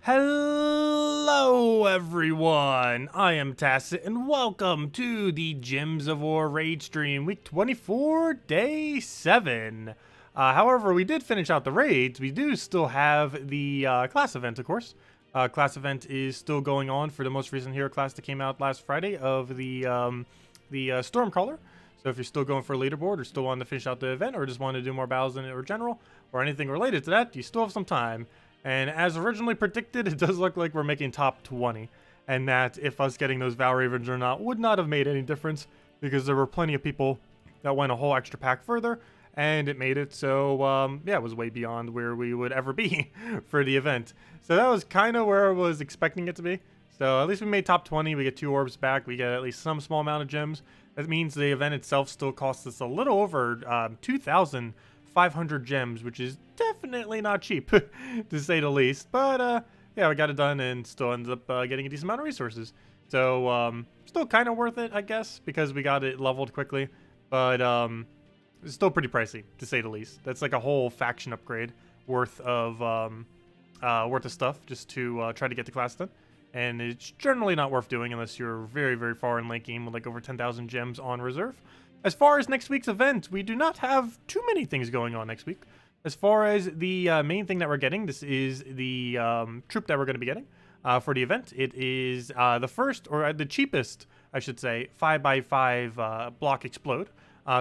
Hello everyone, I am Tacet and welcome to the Gems of War raid stream, week 24, day 7. However, we did finish out the raids. We do still have the class event, of course. Class event is still going on for the most recent hero class that came out last Friday of the Stormcaller. So if you're still going for a leaderboard or still wanting to finish out the event or just want to do more battles in it or general or anything related to that, you still have some time. And as originally predicted, it does look like we're making top 20. And that if us getting those Val Ravens or not would not have made any difference because there were plenty of people that went a whole extra pack further and it made it so, yeah, it was way beyond where we would ever be for the event. So that was kind of where I was expecting it to be. So at least we made top 20, we get 2 orbs back, we get at least some small amount of gems. That means the event itself still costs us a little over 2,500 gems, which is definitely not cheap, to say the least. But, yeah, we got it done and still ends up getting a decent amount of resources. So, still kind of worth it, I guess, because we got it leveled quickly. But, it's still pretty pricey, to say the least. That's like a whole faction upgrade worth of stuff just to try to get the class done. And it's generally not worth doing unless you're very, very far in late game with like over 10,000 gems on reserve. As far as next week's event, we do not have too many things going on next week. As far as the main thing that we're getting, this is the troop that we're going to be getting for the event. It is the first, or the cheapest, I should say, 5x5 block explode.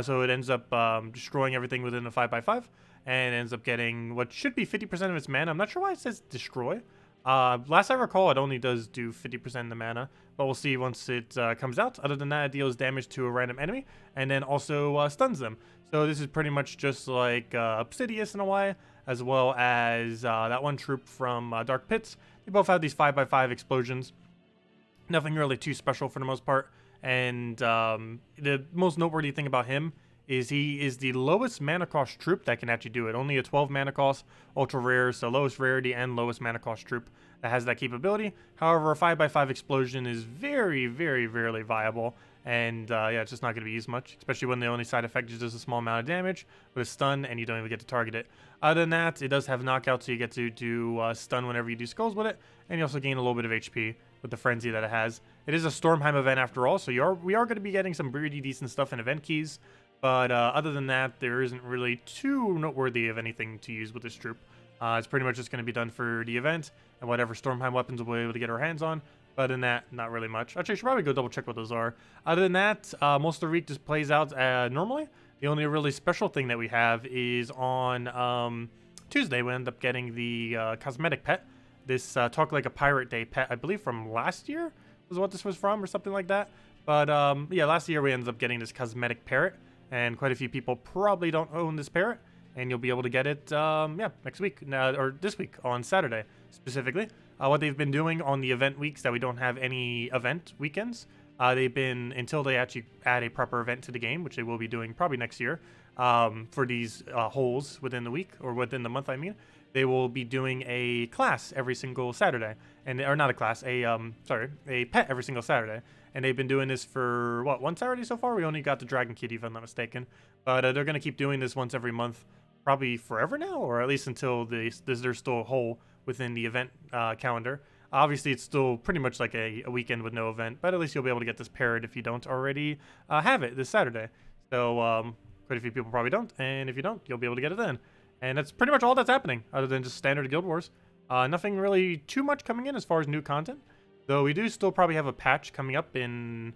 So it ends up destroying everything within the 5x5 and ends up getting what should be 50% of its mana. I'm not sure why it says destroy. Last I recall, it only does do 50% of the mana, but we'll see once it comes out. Other than that, it deals damage to a random enemy, and then also stuns them. So this is pretty much just like Obsidious in a way, as well as that one troop from Dark Pits. They both have these 5x5 explosions. Nothing really too special for the most part, and the most noteworthy thing about him is he is the lowest mana cost troop that can actually do it. Only a 12 mana cost, ultra rare, so lowest rarity and lowest mana cost troop that has that capability. However, a 5x5 explosion is very, very rarely viable, and yeah, it's just not going to be used much, especially when the only side effect is just a small amount of damage with a stun, and you don't even get to target it. Other than that, it does have knockout, so you get to do stun whenever you do skulls with it, and you also gain a little bit of HP with the frenzy that it has. It is a Stormheim event after all, so we are going to be getting some pretty decent stuff in event keys. But other than that, there isn't really too noteworthy of anything to use with this troop. It's pretty much just going to be done for the event and whatever Stormheim weapons we'll be able to get our hands on. But other than that, not really much. Actually, I should probably go double check what those are. Other than that, most of the week just plays out normally. The only really special thing that we have is on Tuesday, we end up getting the cosmetic pet. This Talk Like a Pirate Day pet, I believe from last year was what this was from or something like that. But yeah, last year we ended up getting this cosmetic parrot. And quite a few people probably don't own this parrot, and you'll be able to get it, yeah, next week, or this week on Saturday specifically. What they've been doing on the event weeks that we don't have any event weekends, they've been, until they actually add a proper event to the game, which they will be doing probably next year, for these holes within the week, or within the month, I mean, they will be doing a class every single Saturday, and or not a class, a pet every single Saturday. And they've been doing this for, what, one Saturday so far? We only got the Dragon Kitty, if I'm not mistaken. But they're going to keep doing this once every month, probably forever now, or at least until there's still a hole within the event calendar. Obviously, it's still pretty much like a weekend with no event, but at least you'll be able to get this parrot if you don't already have it this Saturday. So quite a few people probably don't, and if you don't, you'll be able to get it then. And that's pretty much all that's happening, other than just standard Guild Wars. Nothing really too much coming in as far as new content. Though we do still probably have a patch coming up in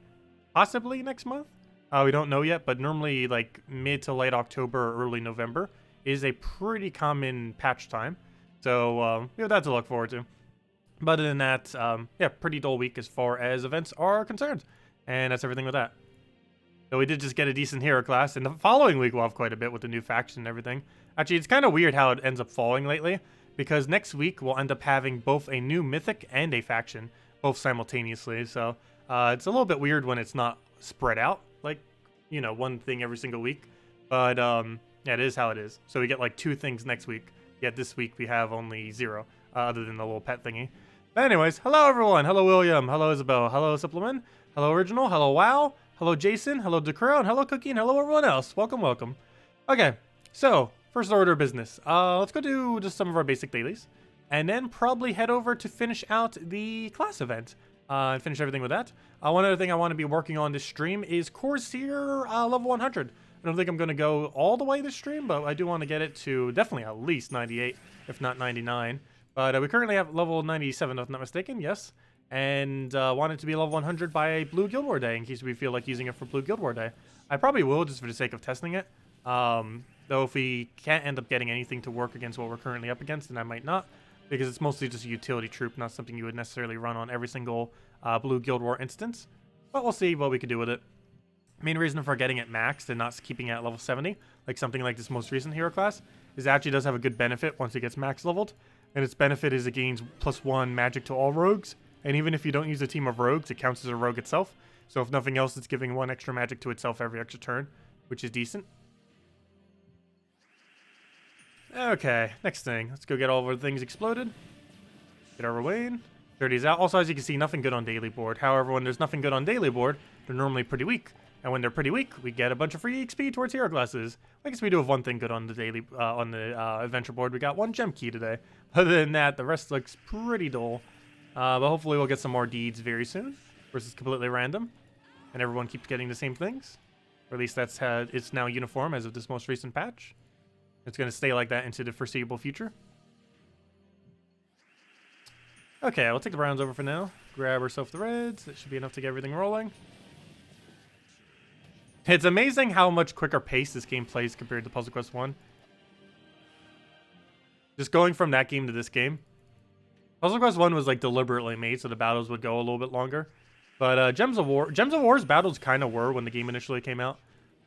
possibly next month. We don't know yet, but normally like mid to late October or early November is a pretty common patch time. So we have that to look forward to. But other than that, yeah, pretty dull week as far as events are concerned. And that's everything with that. So we did just get a decent hero class, and the following week we'll have quite a bit with the new faction and everything. Actually, it's kind of weird how it ends up falling lately, because next week we'll end up having both a new mythic and a faction, both simultaneously. So it's a little bit weird when it's not spread out, like, you know, one thing every single week. But yeah, it is how it is. So we get like 2 things next week, yet this week we have only 0, other than the little pet thingy. But anyways, hello everyone. Hello William. Hello Isabel. Hello Supplement. Hello Original. Hello Wow. Hello Jason. Hello Decro. And hello Cookie. And hello everyone else. Welcome, welcome. Okay, so first order of business. Let's go do just some of our basic dailies. And then probably head over to finish out the class event. And finish everything with that. One other thing I want to be working on this stream is Corsair level 100. I don't think I'm going to go all the way this stream, but I do want to get it to definitely at least 98, if not 99. But we currently have level 97, if I'm not mistaken, yes. And want it to be level 100 by Blue Guild War Day, in case we feel like using it for Blue Guild War Day. I probably will, just for the sake of testing it. Though if we can't end up getting anything to work against what we're currently up against, then I might not. Because it's mostly just a utility troop, not something you would necessarily run on every single Blue Guild War instance. But we'll see what we could do with it. Main reason for getting it maxed and not keeping it at level 70, like something like this most recent hero class, is it actually does have a good benefit once it gets max leveled. And its benefit is it gains +1 magic to all rogues. And even if you don't use a team of rogues, it counts as a rogue itself. So if nothing else, it's giving 1 extra magic to itself every extra turn, which is decent. Okay, next thing. Let's go get all of our things exploded. Get our Wayne. 30 is out. Also, as you can see, nothing good on daily board. However, when there's nothing good on daily board, they're normally pretty weak. And when they're pretty weak, we get a bunch of free XP towards hero classes. I guess we do have one thing good on the daily, adventure board. We got 1 gem key today. Other than that, the rest looks pretty dull. But hopefully we'll get some more deeds very soon. Versus completely random. And everyone keeps getting the same things. Or at least that's how it's now uniform as of this most recent patch. It's going to stay like that into the foreseeable future. Okay, we'll take the browns over for now. Grab ourselves the reds. That should be enough to get everything rolling. It's amazing how much quicker pace this game plays compared to Puzzle Quest 1. Just going from that game to this game. Puzzle Quest 1 was like deliberately made so the battles would go a little bit longer. But Gems of War's battles kind of were when the game initially came out.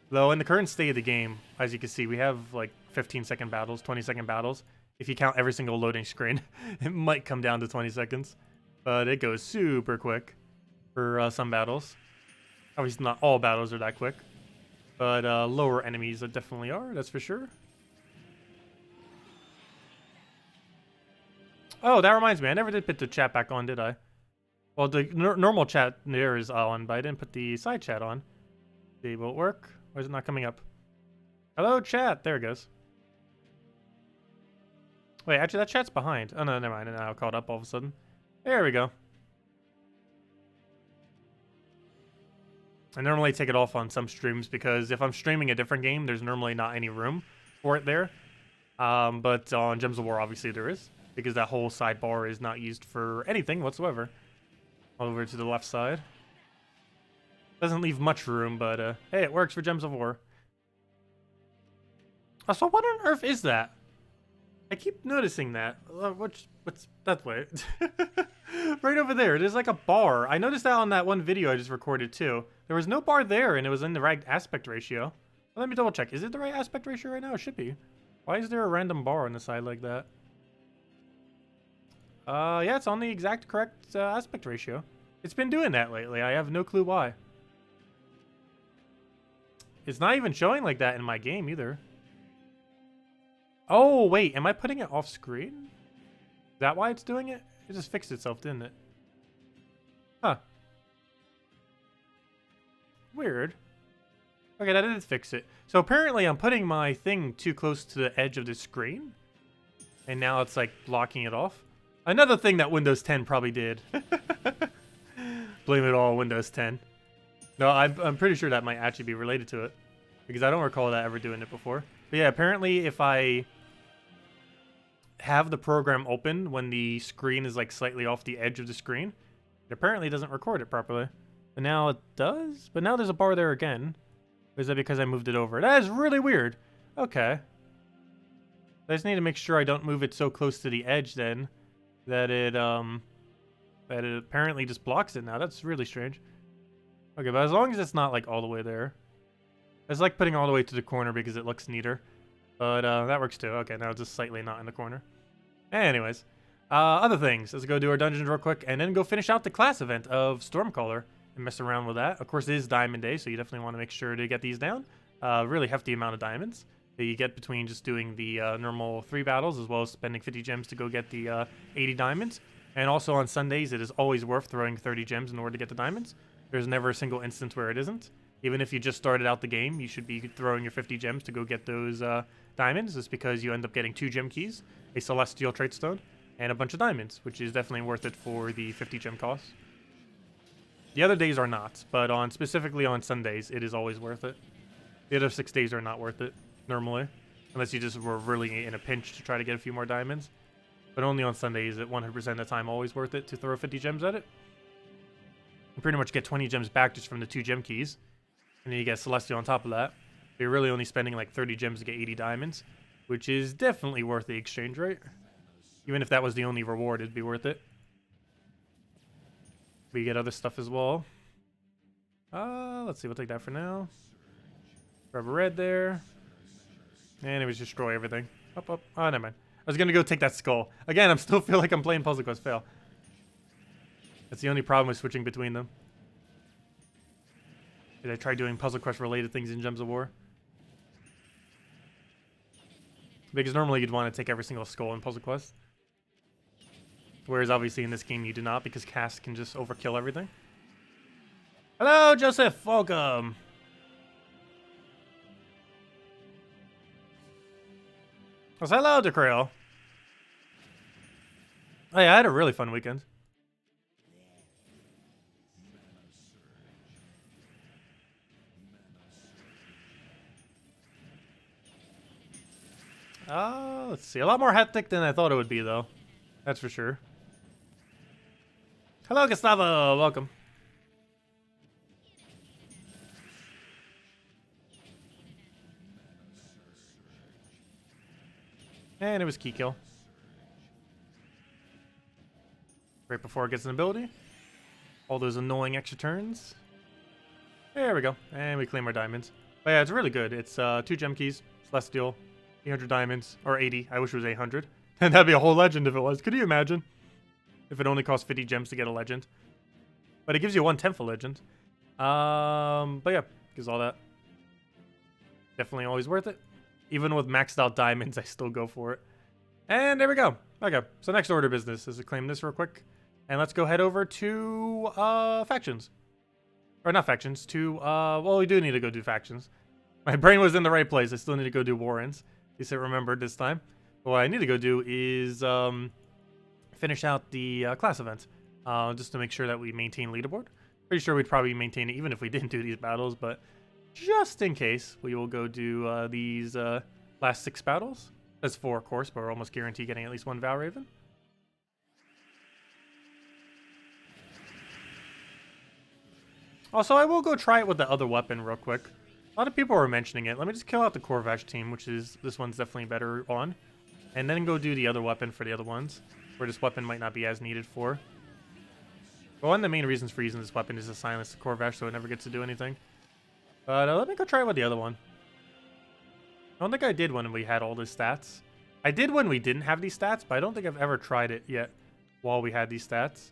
Though in the current state of the game, as you can see, we have like 15-second battles, 20-second battles. If you count every single loading screen, it might come down to 20 seconds. But it goes super quick for some battles. Obviously not all battles are that quick. But lower enemies definitely are, that's for sure. Oh, that reminds me, I never did put the chat back on, did I? Well, the normal chat there is on, but I didn't put the side chat on. See, will it work? Why is it not coming up? Hello, chat. There it goes. Wait, actually, that chat's behind. Oh, no, never mind. Now it caught up all of a sudden. There we go. I normally take it off on some streams because if I'm streaming a different game, there's normally not any room for it there. But on Gems of War, obviously there is. Because that whole sidebar is not used for anything whatsoever. Over to the left side. Doesn't leave much room, but hey, it works for Gems of War. So what on earth is that? I keep noticing that. What's that way? Right over there. There's like a bar. I noticed that on that one video I just recorded too. There was no bar there, and it was in the right aspect ratio. Well, let me double check. Is it the right aspect ratio right now? It should be. Why is there a random bar on the side like that? Yeah, it's on the exact correct aspect ratio. It's been doing that lately. I have no clue why. It's not even showing like that in my game either. Oh, wait. Am I putting it off screen? Is that why it's doing it? It just fixed itself, didn't it? Huh. Weird. Okay, that did fix it. So apparently I'm putting my thing too close to the edge of the screen. And now it's like blocking it off. Another thing that Windows 10 probably did. Blame it all on Windows 10. No, I'm pretty sure that might actually be related to it. Because I don't recall that ever doing it before. But yeah, apparently if I have the program open when the screen is like slightly off the edge of the screen, it apparently doesn't record it properly. But now it does? But now there's a bar there again. Or is that because I moved it over? That is really weird. Okay. I just need to make sure I don't move it so close to the edge then that it apparently just blocks it now. That's really strange. Okay, but as long as it's not like all the way there. It's like putting all the way to the corner because it looks neater. But that works too. Okay, now it's just slightly not in the corner. Anyways, other things. Let's go do our dungeons real quick and then go finish out the class event of Stormcaller and mess around with that. Of course, it is Diamond Day, so you definitely want to make sure to get these down. Really hefty amount of diamonds that you get between just doing the normal 3 battles as well as spending 50 gems to go get the 80 diamonds. And also on Sundays, it is always worth throwing 30 gems in order to get the diamonds. There's never a single instance where it isn't. Even if you just started out the game, you should be throwing your 50 gems to go get those diamonds. Just because you end up getting 2 gem keys, a celestial trait stone, and a bunch of diamonds, which is definitely worth it for the 50 gem cost. The other days are not, but specifically on Sundays, it is always worth it. The other 6 days are not worth it, normally. Unless you just were really in a pinch to try to get a few more diamonds. But only on Sundays, at 100% of the time, always worth it to throw 50 gems at it. You pretty much get 20 gems back just from the 2 gem keys. And then you get Celestial on top of that. But you're really only spending like 30 gems to get 80 diamonds. Which is definitely worth the exchange rate. Even if that was the only reward, it'd be worth it. We get other stuff as well. Let's see, we'll take that for now. Grab a red there. And it was destroy everything. Up, up. Oh, never mind. I was gonna go take that skull. Again, I still feel like I'm playing Puzzle Quest fail. That's the only problem with switching between them. Did I try doing Puzzle Quest related things in Gems of War? Because normally you'd want to take every single skull in Puzzle Quest. Whereas obviously in this game you do not, because cast can just overkill everything. Hello, Joseph! Welcome! Well, hello, DeCrail. Oh yeah, I had a really fun weekend. Let's see. A lot more hectic than I thought it would be, though. That's for sure. Hello, Gustavo. Welcome. And it was key kill. Right before it gets an ability. All those annoying extra turns. There we go. And we claim our diamonds. But yeah, it's really good. It's 2 gem keys, Celestial, 800 diamonds, or 80. I wish it was 800. And that'd be a whole legend if it was. Could you imagine? If it only cost 50 gems to get a legend. But it gives you 1/10 a legend. But yeah, gives all that. Definitely always worth it. Even with maxed out diamonds, I still go for it. And there we go. Okay, so next order of business is to claim this real quick. And let's go head over to factions. Or not factions, to, well, we do need to go do factions. My brain was in the right place. I still need to go do Warrens. At least I remembered this time. But what I need to go do is finish out the class event. Just to make sure that we maintain leaderboard. Pretty sure we'd probably maintain it even if we didn't do these battles, but just in case, we will go do these last 6 battles. That's 4, of course, but we're almost guaranteed getting at least 1 Valraven. Also, I will go try it with the other weapon real quick. A lot of people were mentioning it. Let me just kill out the Corvash team, which is, this one's definitely better on. And then go do the other weapon for the other ones, where this weapon might not be as needed for. But one of the main reasons for using this weapon is to silence the Corvash so it never gets to do anything. But let me go try it with the other one. I don't think I did when we had all these stats. I did when we didn't have these stats, but I don't think I've ever tried it yet while we had these stats.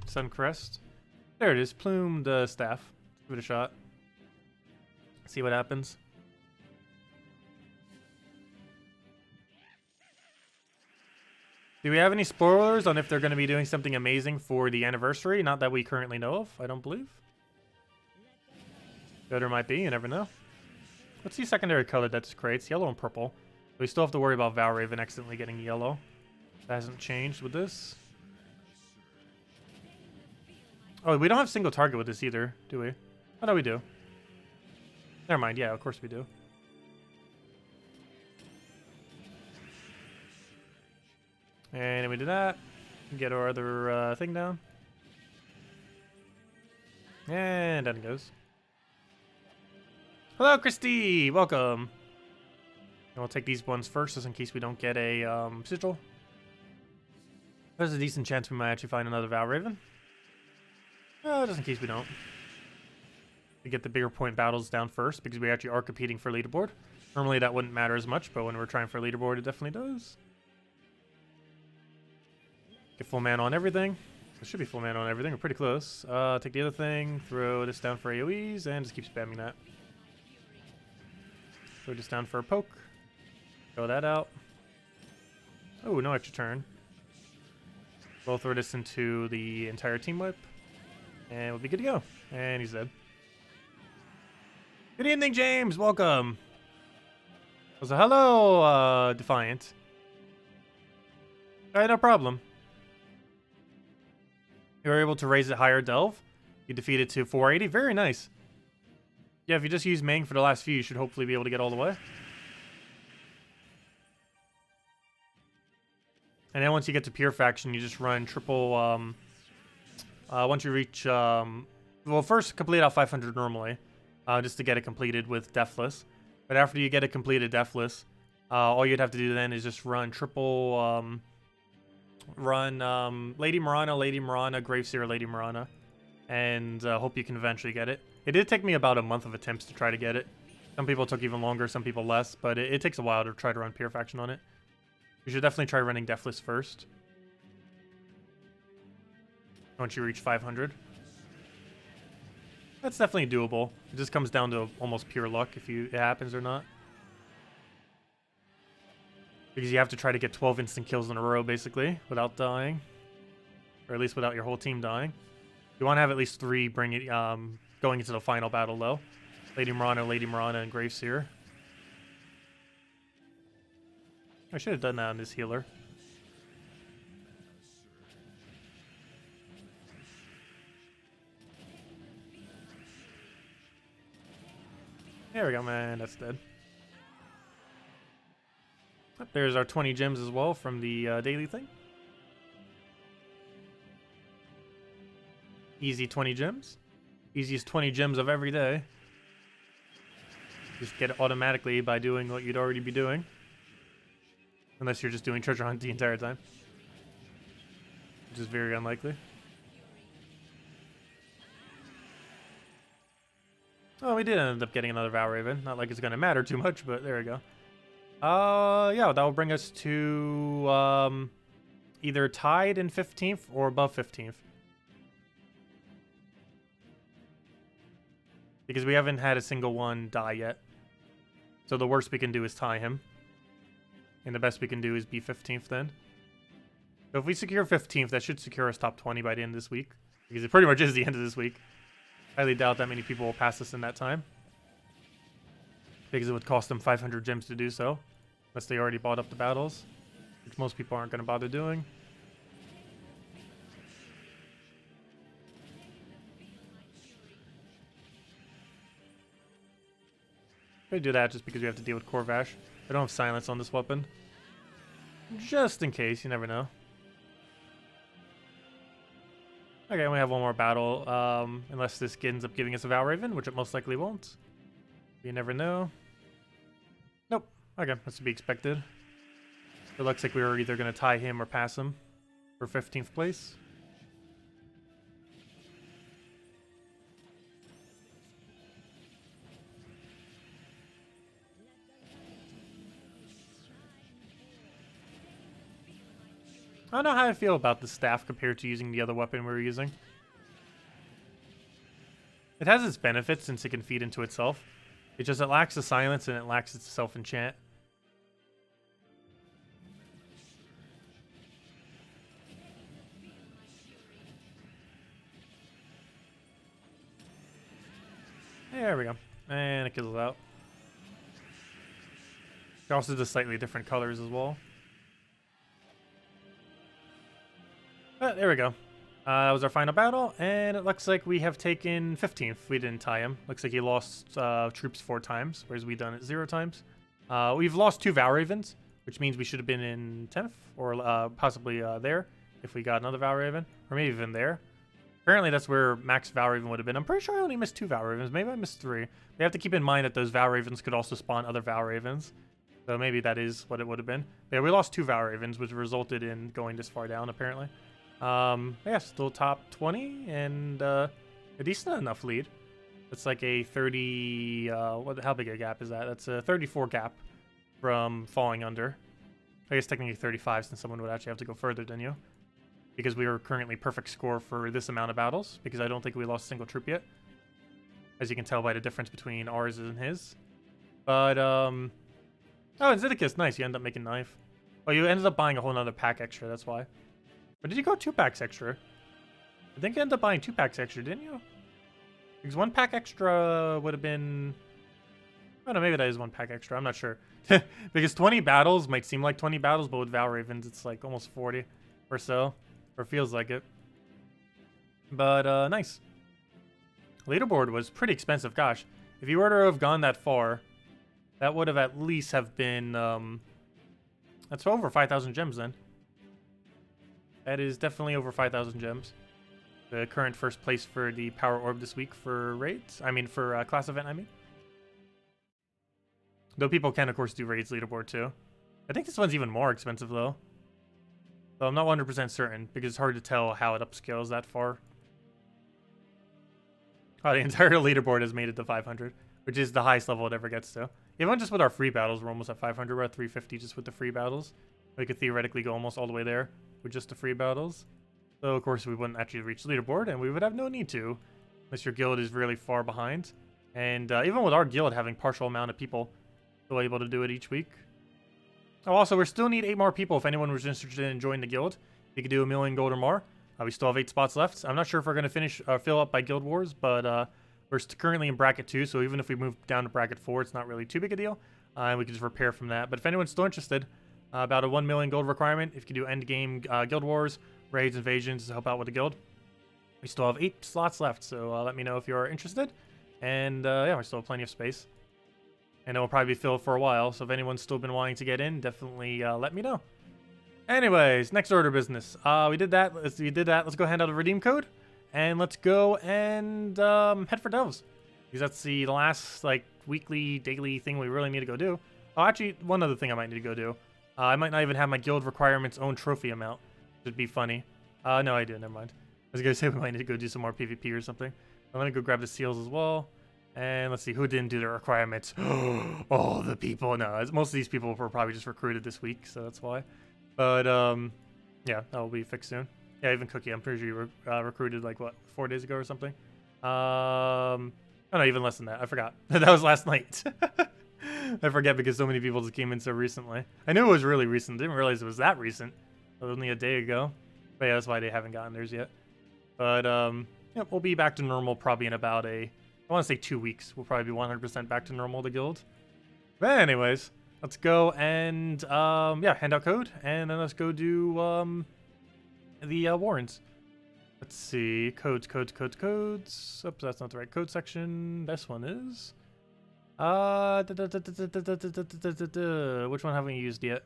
Suncrest. There it is. Plumed staff. Let's give it a shot. See what happens. Do we have any spoilers on if they're going to be doing something amazing for the anniversary? Not that we currently know of, I don't believe. Though there might be, you never know. What's the secondary color that's creates? Yellow and purple. We still have to worry about Valraven accidentally getting yellow. That hasn't changed with this. Oh, we don't have single target with this either, do we? Oh, no, we do. Never mind, yeah, of course we do. And then we do that. Get our other thing down. And down it goes. Hello, Christy! Welcome. And we'll take these ones first, just in case we don't get a sigil. There's a decent chance we might actually find another Valraven. Just in case we don't. We get the bigger point battles down first, because we actually are competing for leaderboard. Normally that wouldn't matter as much, but when we're trying for leaderboard, it definitely does. Get full mana on everything. It should be full mana on everything. We're pretty close. Take the other thing, throw this down for AoEs, and just keep spamming that. Throw this down for a poke. Throw that out. Oh, no extra turn. We'll throw this into the entire team wipe. And we'll be good to go. And he's dead. Good evening, James. Welcome. So hello, Defiant. Alright, no problem. You were able to raise it higher delve. You defeated to 480. Very nice. Yeah, if you just use Mang for the last few, you should hopefully be able to get all the way. And then once you get to Pure Faction, you just run triple, once you reach, well, first complete out 500 normally, just to get it completed with Deathless. But after you get it completed Deathless, all you'd have to do then is just run triple, Lady Marana, Graveseer, Lady Marana, and hope you can eventually get it. It did take me about a month of attempts to try to get it. Some people took even longer, some people less, but it takes a while to try to run Pure Faction on it. You should definitely try running Deathless first. Once you reach 500. That's definitely doable. It just comes down to almost pure luck if it happens or not. Because you have to try to get 12 instant kills in a row, basically, without dying. Or at least without your whole team dying. You want to have at least 3 going into the final battle, though. Lady Marana, and Graveseer. I should have done that on this healer. There we go, man. That's dead. There's our 20 gems as well from the daily thing. Easy 20 gems. Easiest 20 gems of every day. Just get it automatically by doing what you'd already be doing. Unless you're just doing treasure hunt the entire time. Which is very unlikely. Oh, we did end up getting another Valraven. Not like it's going to matter too much, but there we go. Yeah, that will bring us to either tied in 15th or above 15th. Because we haven't had a single one die yet. So the worst we can do is tie him. And the best we can do is be 15th then. So if we secure 15th, that should secure us top 20 by the end of this week. Because it pretty much is the end of this week. Highly doubt that many people will pass us in that time. Because it would cost them 500 gems to do so. Unless they already bought up the battles. Which most people aren't going to bother doing. I'm going to do that just because we have to deal with Corvash. I don't have silence on this weapon. Just in case, you never know. Okay, we have one more battle. Unless this ends up giving us a Valraven, which it most likely won't. You never know. Nope. Okay, that's to be expected. It looks like we were either going to tie him or pass him for 15th place. I don't know how I feel about the staff compared to using the other weapon we were using. It has its benefits since it can feed into itself. It lacks the silence and it lacks its self-enchant. There we go. And it kills it out. It also does slightly different colors as well. There we go. That was our final battle, and it looks like we have taken 15th. We didn't tie him. Looks like he lost troops 4 times, whereas we done it 0 times. We've lost 2 Valravens, which means we should have been in 10th, or possibly there, if we got another Valraven, or maybe even there. Apparently that's where max Valraven would have been. I'm pretty sure I only missed 2 Valravens. Maybe I missed 3. We have to keep in mind that those Valravens could also spawn other Valravens. So maybe that is what it would have been. But yeah, we lost 2 Valravens, which resulted in going this far down, apparently. Yeah, still top 20 and a decent enough lead. It's like a 30, how big a gap is that? That's a 34 gap from falling under. I guess technically 35 since someone would actually have to go further than you. Because we are currently perfect score for this amount of battles, because I don't think we lost a single troop yet. As you can tell by the difference between ours and his. But, oh, and Zeddicus, nice, you end up making knife. Oh, you ended up buying a whole nother pack extra, that's why. Or did you go 2 packs extra? I think you ended up buying 2 packs extra, didn't you? Because 1 pack extra would have been... Oh no, maybe that is 1 pack extra. I'm not sure. Because 20 battles might seem like 20 battles, but with Val Ravens, it's like almost 40 or so. Or feels like it. But, nice. Leaderboard was pretty expensive. Gosh, if you were to have gone that far, that would have at least have been, that's over 5,000 gems then. That is definitely over 5,000 gems. The current first place for the Power Orb this week for raids. I mean, for class event, I mean. Though people can, of course, do raids leaderboard too. I think this one's even more expensive, though. Though I'm not 100% certain, because it's hard to tell how it upscales that far. Oh, the entire leaderboard has made it to 500, which is the highest level it ever gets to. Even just with our free battles, we're almost at 500. We're at 350 just with the free battles. We could theoretically go almost all the way there with just the free battles. So, of course, we wouldn't actually reach leaderboard, and we would have no need to, unless your guild is really far behind. And even with our guild having partial amount of people still able to do it each week. Oh, also, we still need 8 more people if anyone was interested in joining the guild. You could do 1 million gold or more. We still have 8 spots left. I'm not sure if we're going to finish fill up by Guild Wars, but we're currently in bracket 2, so even if we move down to bracket 4, it's not really too big a deal. And we can just repair from that. But if anyone's still interested, about a 1 million gold requirement, if you can do end game Guild Wars, raids, invasions to help out with the guild. We still have 8 slots left, so let me know if you're interested. And yeah, we still have plenty of space. And it will probably be filled for a while, so if anyone's still been wanting to get in, definitely let me know. Anyways, next order of business. We did that. Let's go hand out a redeem code, and let's go and head for Delves, because that's the last like weekly, daily thing we really need to go do. Oh, actually, one other thing I might need to go do. I might not even have my guild requirements own trophy amount. It'd be funny. No, I do. Never mind. I was gonna say we might need to go do some more PvP or something. I'm gonna go grab the seals as well. And let's see who didn't do the requirements. Oh, the people. No, most of these people were probably just recruited this week, so that's why. But, yeah, that'll be fixed soon. Yeah, even Cookie, I'm pretty sure you were recruited, like, what, 4 days ago or something? Oh, no, even less than that. I forgot. That was last night. I forget because so many people just came in so recently. I knew it was really recent. Didn't realize it was that recent. Only a day ago. But yeah, that's why they haven't gotten theirs yet. But, yeah, we'll be back to normal probably in about I want to say 2 weeks. We'll probably be 100% back to normal, the guild. But anyways... Let's go and, yeah, hand out code, and then let's go do, the, warrants. Let's see, codes. Oops, that's not the right code section. This one is. Which one haven't we used yet?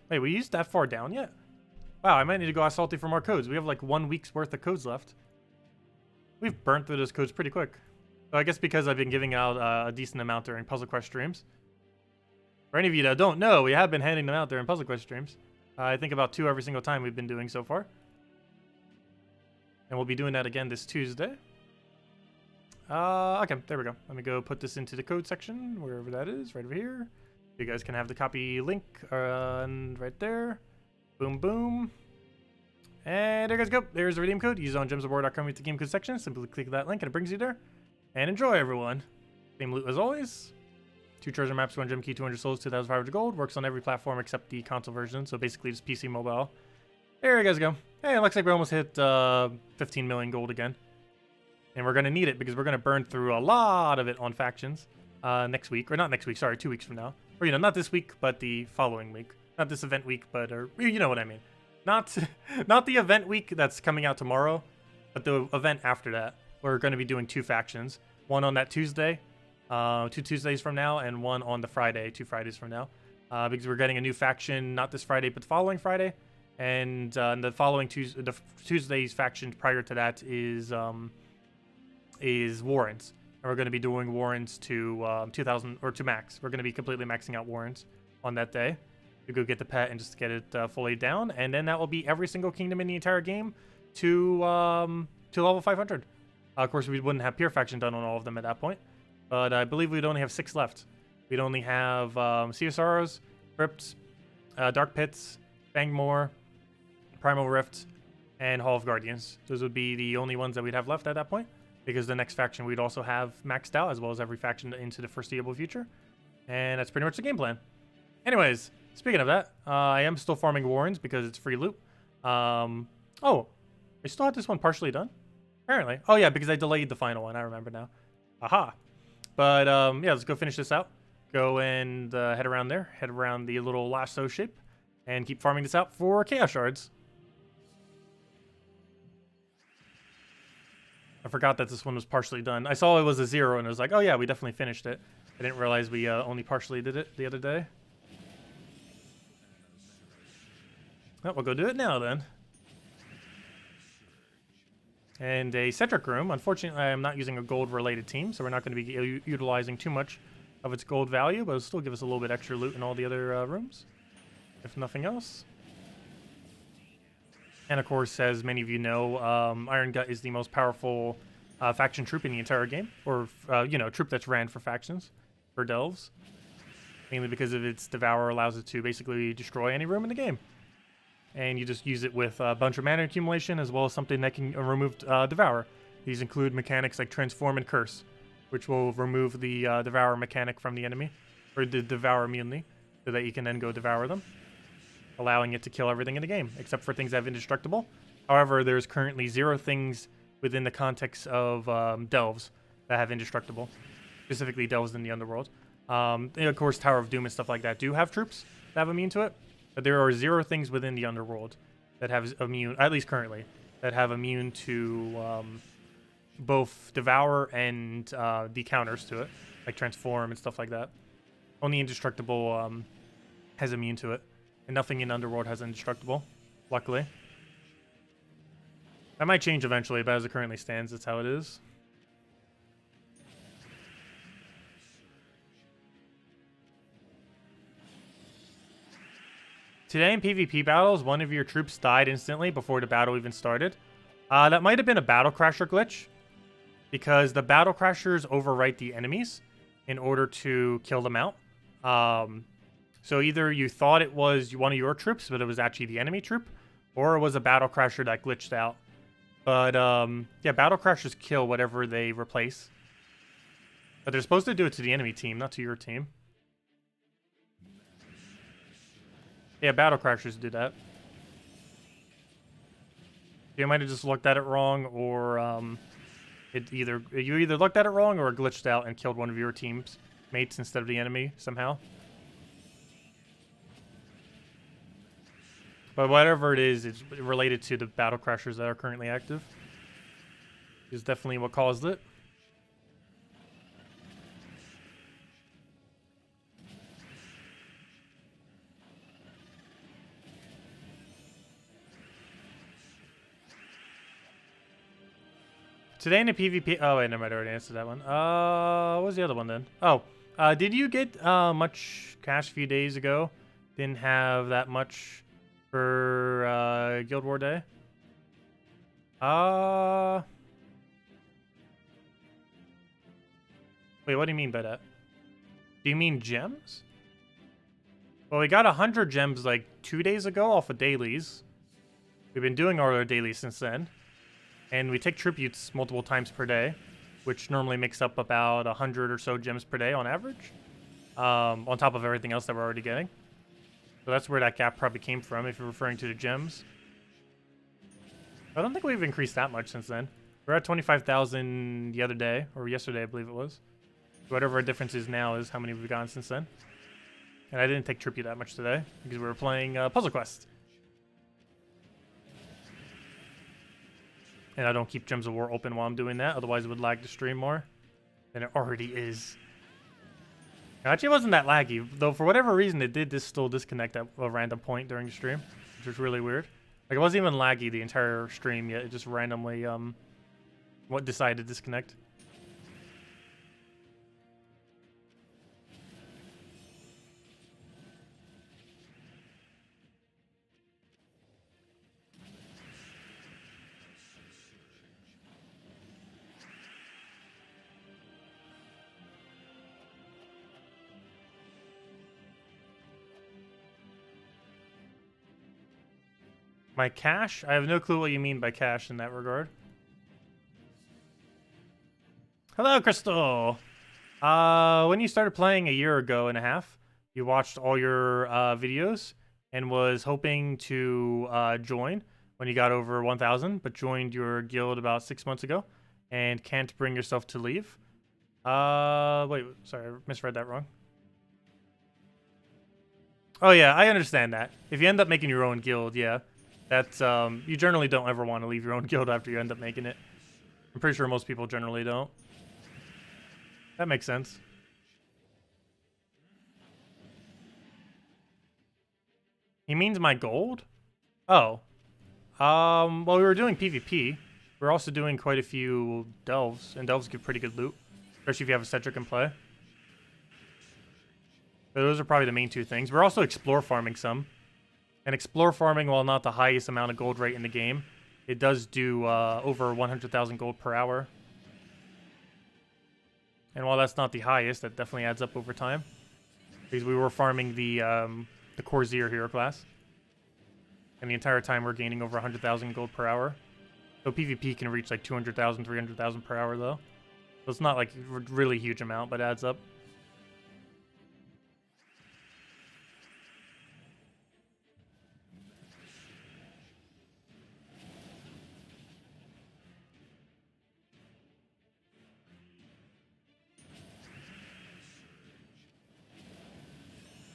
Wait, we used that far down yet? Wow, I might need to go ask Salty for more codes. We have, like, 1 week's worth of codes left. We've burnt through those codes pretty quick. So I guess because I've been giving out a decent amount during Puzzle Quest streams. For any of you that don't know, we have been handing them out during Puzzle Quest streams. I think about 2 every single time we've been doing so far. And we'll be doing that again this Tuesday. Okay, there we go. Let me go put this into the code section, wherever that is, right over here. You guys can have the copy link and right there. Boom, boom. And there you guys go. There's the redeem code. Use it on gemsofwar.com with the game code section. Simply click that link and it brings you there. And enjoy, everyone. Same loot as always. 2 treasure maps, 1 gem key, 200 souls, 2,500 gold. Works on every platform except the console version, so basically just PC mobile. There you guys go. Hey, it looks like we almost hit 15 million gold again. And we're going to need it because we're going to burn through a lot of it on factions next week. Or not next week, sorry, 2 weeks from now. Or, you know, not this week, but the following week. Not this event week, but, or you know what I mean. Not the event week that's coming out tomorrow, but the event after that. We're going to be doing 2 factions. One on that Tuesday, 2 Tuesdays from now, and one on the Friday, 2 Fridays from now. Because we're getting a new faction, not this Friday, but the following Friday. And the following Tuesday's faction prior to that is warrants. And we're going to be doing warrants to 2,000, or to max. We're going to be completely maxing out warrants on that day. To go get the pet and just get it fully down. And then that will be every single kingdom in the entire game to level 500. Of course, we wouldn't have Pure Faction done on all of them at that point. But I believe we'd only have 6 left. We'd only have Sea of Sorrows, Crypt, Dark Pits, Fangmoor, Primal Rift, and Hall of Guardians. Those would be the only ones that we'd have left at that point. Because the next faction we'd also have maxed out, as well as every faction into the foreseeable future. And that's pretty much the game plan. Anyways, speaking of that, I am still farming Warrens because it's free loot. Oh, I still had this one partially done? Apparently. Oh, yeah, because I delayed the final one. I remember now. Aha. But, yeah, let's go finish this out. Go and head around there. Head around the little lasso shape. And keep farming this out for Chaos Shards. I forgot that this one was partially done. I saw it was a 0, and I was like, oh, yeah, we definitely finished it. I didn't realize we only partially did it the other day. Well, we'll go do it now, then. And a Cedric room. Unfortunately, I am not using a gold-related team, so we're not going to be utilizing too much of its gold value, but it'll still give us a little bit extra loot in all the other rooms, if nothing else. And, of course, as many of you know, Iron Gut is the most powerful faction troop in the entire game, or, you know, troop that's ran for factions, for delves. Mainly because of its Devour allows it to basically destroy any room in the game. And you just use it with a bunch of mana accumulation, as well as something that can remove Devour. These include mechanics like Transform and Curse, which will remove the Devour mechanic from the enemy, or the Devour immunity, so that you can then go Devour them, allowing it to kill everything in the game, except for things that have Indestructible. However, there's currently 0 things within the context of Delves that have Indestructible, specifically Delves in the Underworld. And of course, Tower of Doom and stuff like that do have troops that have immune to it. But there are 0 things within the Underworld that have immune, at least currently, that have immune to both Devour and the counters to it, like Transform and stuff like that. Only Indestructible has immune to it, and nothing in Underworld has Indestructible, luckily. That might change eventually, but as it currently stands, that's how it is. Today in PvP battles, one of your troops died instantly before the battle even started. That might have been a Battle Crasher glitch, because the Battle Crashers overwrite the enemies in order to kill them out. So either you thought it was one of your troops, but it was actually the enemy troop, or it was a Battle Crasher that glitched out. But yeah, Battle Crashers kill whatever they replace. But they're supposed to do it to the enemy team, not to your team. Yeah, Battle Crashers do that. You might have just looked at it wrong, or you either looked at it wrong or it glitched out and killed one of your team's mates instead of the enemy somehow. But whatever it is, it's related to the Battle Crashers that are currently active. Is definitely what caused it. Today in the PvP... Oh, wait, no, I already answered that one. What was the other one then? Oh, did you get much cash a few days ago? Didn't have that much for Guild War Day? Wait, what do you mean by that? Do you mean gems? Well, we got 100 gems like 2 days ago off of dailies. We've been doing all our dailies since then. And we take tributes multiple times per day, which normally makes up about 100 or so gems per day on average, on top of everything else that we're already getting. So that's where that gap probably came from, if you're referring to the gems. I don't think we've increased that much since then. We're at 25,000 the other day, or yesterday, I believe it was. Whatever our difference is now is how many we've gotten since then. And I didn't take tribute that much today, because we were playing Puzzle Quest. And I don't keep Gems of War open while I'm doing that, otherwise it would lag the stream more than it already is. It actually wasn't that laggy, though for whatever reason it did still disconnect at a random point during the stream, which was really weird. Like, it wasn't even laggy the entire stream yet, it just randomly decided to disconnect. My cash? I have no clue what you mean by cash in that regard. Hello, Crystal! When you started playing a year ago and a half, you watched all your videos and was hoping to join, when you got over 1,000, but joined your guild about 6 months ago and can't bring yourself to leave. Wait, sorry, I misread that wrong. Oh yeah, I understand that. If you end up making your own guild, yeah, that's you generally don't ever want to leave your own guild after you end up making it. I'm pretty sure most people generally don't. That makes sense. He means my gold? Oh. Well, we were doing PvP. We're also doing quite a few delves, and delves give pretty good loot, especially if you have a Cedric in play. So those are probably the main two things. We're also explore farming some. And explore farming, while not the highest amount of gold rate in the game, it does do over 100,000 gold per hour. And while that's not the highest, that definitely adds up over time. Because we were farming the Corsair hero class. And the entire time we're gaining over 100,000 gold per hour. So PvP can reach like 200,000, 300,000 per hour though. So it's not like a really huge amount, but it adds up.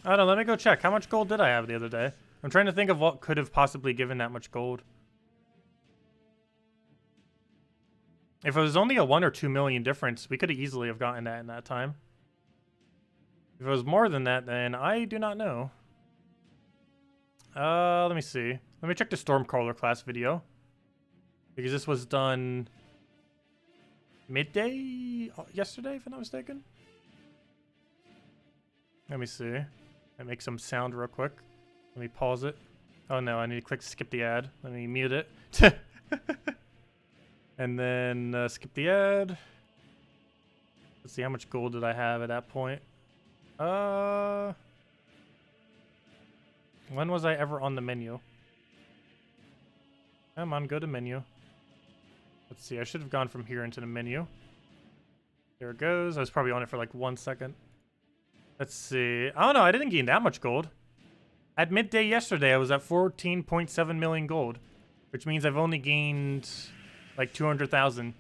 I don't know, let me go check. How much gold did I have the other day? I'm trying to think of what could have possibly given that much gold. If it was only a 1 or 2 million difference, we could have easily have gotten that in that time. If it was more than that, then I do not know. Let me see. Let me check the Stormcaller class video. Because this was done midday yesterday, if I'm not mistaken. Let me see. I make some sound real quick. Let me pause it. Oh no, I need to click skip the ad. Let me mute it. And then skip the ad. Let's see, how much gold did I have at that point? When was I ever on the menu? Come on, go to menu. Let's see, I should have gone from here into the menu. There it goes. I was probably on it for like 1 second. Let's see. I don't know, I didn't gain that much gold. At midday yesterday, I was at 14.7 million gold, which means I've only gained like 200,000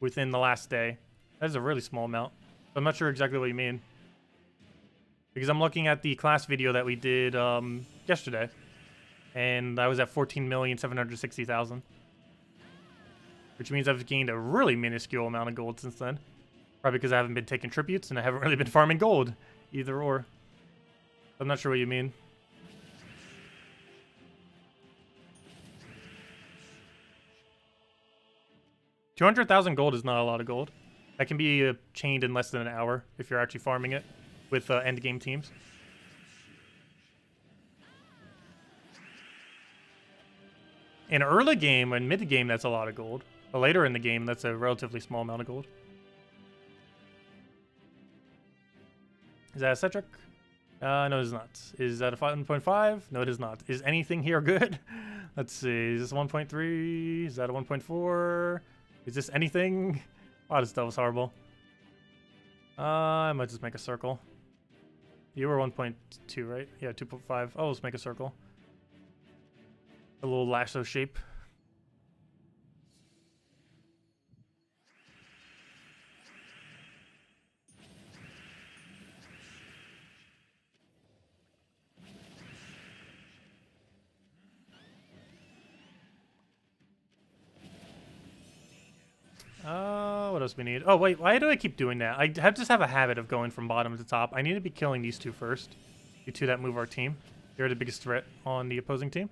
within the last day. That is a really small amount. I'm not sure exactly what you mean. Because I'm looking at the class video that we did yesterday. And I was at 14,760,000. Which means I've gained a really minuscule amount of gold since then. Probably because I haven't been taking tributes and I haven't really been farming gold. Either or. I'm not sure what you mean. $200,000 gold is not a lot of gold. That can be chained in less than an hour if you're actually farming it with end game teams. In early game and mid game, that's a lot of gold. But later in the game, that's a relatively small amount of gold. Is that a Cedric? No, it is not. Is that a 1.5? No, it is not. Is anything here good? Let's see. Is this 1.3? Is that a 1.4? Is this anything? Oh, this stuff was horrible. I might just make a circle. You were 1.2, right? Yeah, 2.5. Oh, let's make a circle. A little lasso shape. What else we need? Oh, wait, why do I keep doing that? I just have a habit of going from bottom to top. I need to be killing these two first. The two that move our team. They're the biggest threat on the opposing team.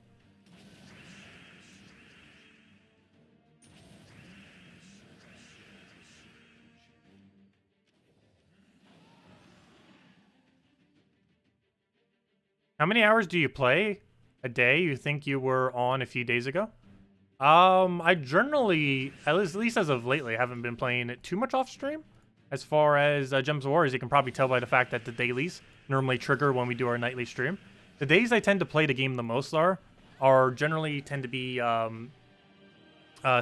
How many hours do you play a day you think you were on a few days ago? I generally, at least as of lately, haven't been playing it too much off stream. As far as Gems of War, as you can probably tell by the fact that the dailies normally trigger when we do our nightly stream. The days I tend to play the game the most are generally tend to be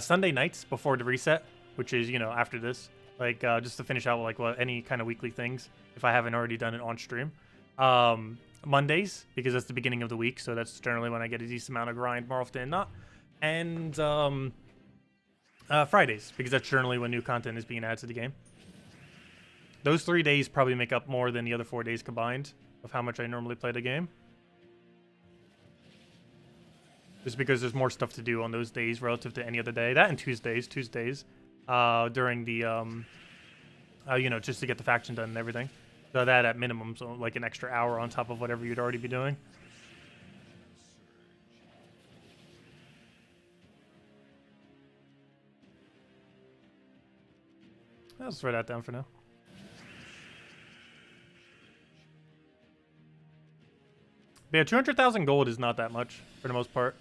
Sunday nights before the reset, which is, you know, after this. Like, just to finish out, like, any kind of weekly things, if I haven't already done it on stream. Mondays, because that's the beginning of the week, so that's generally when I get a decent amount of grind more often than not. and Fridays, because that's generally when new content is being added to the game. Those 3 days probably make up more than the other 4 days combined of how much I normally play the game. Just because there's more stuff to do on those days relative to any other day. That and Tuesdays, during the, you know, just to get the faction done and everything. So that at minimum, so like an extra hour on top of whatever you'd already be doing. Let's throw that down for now. But yeah, 200,000 gold is not that much for the most part.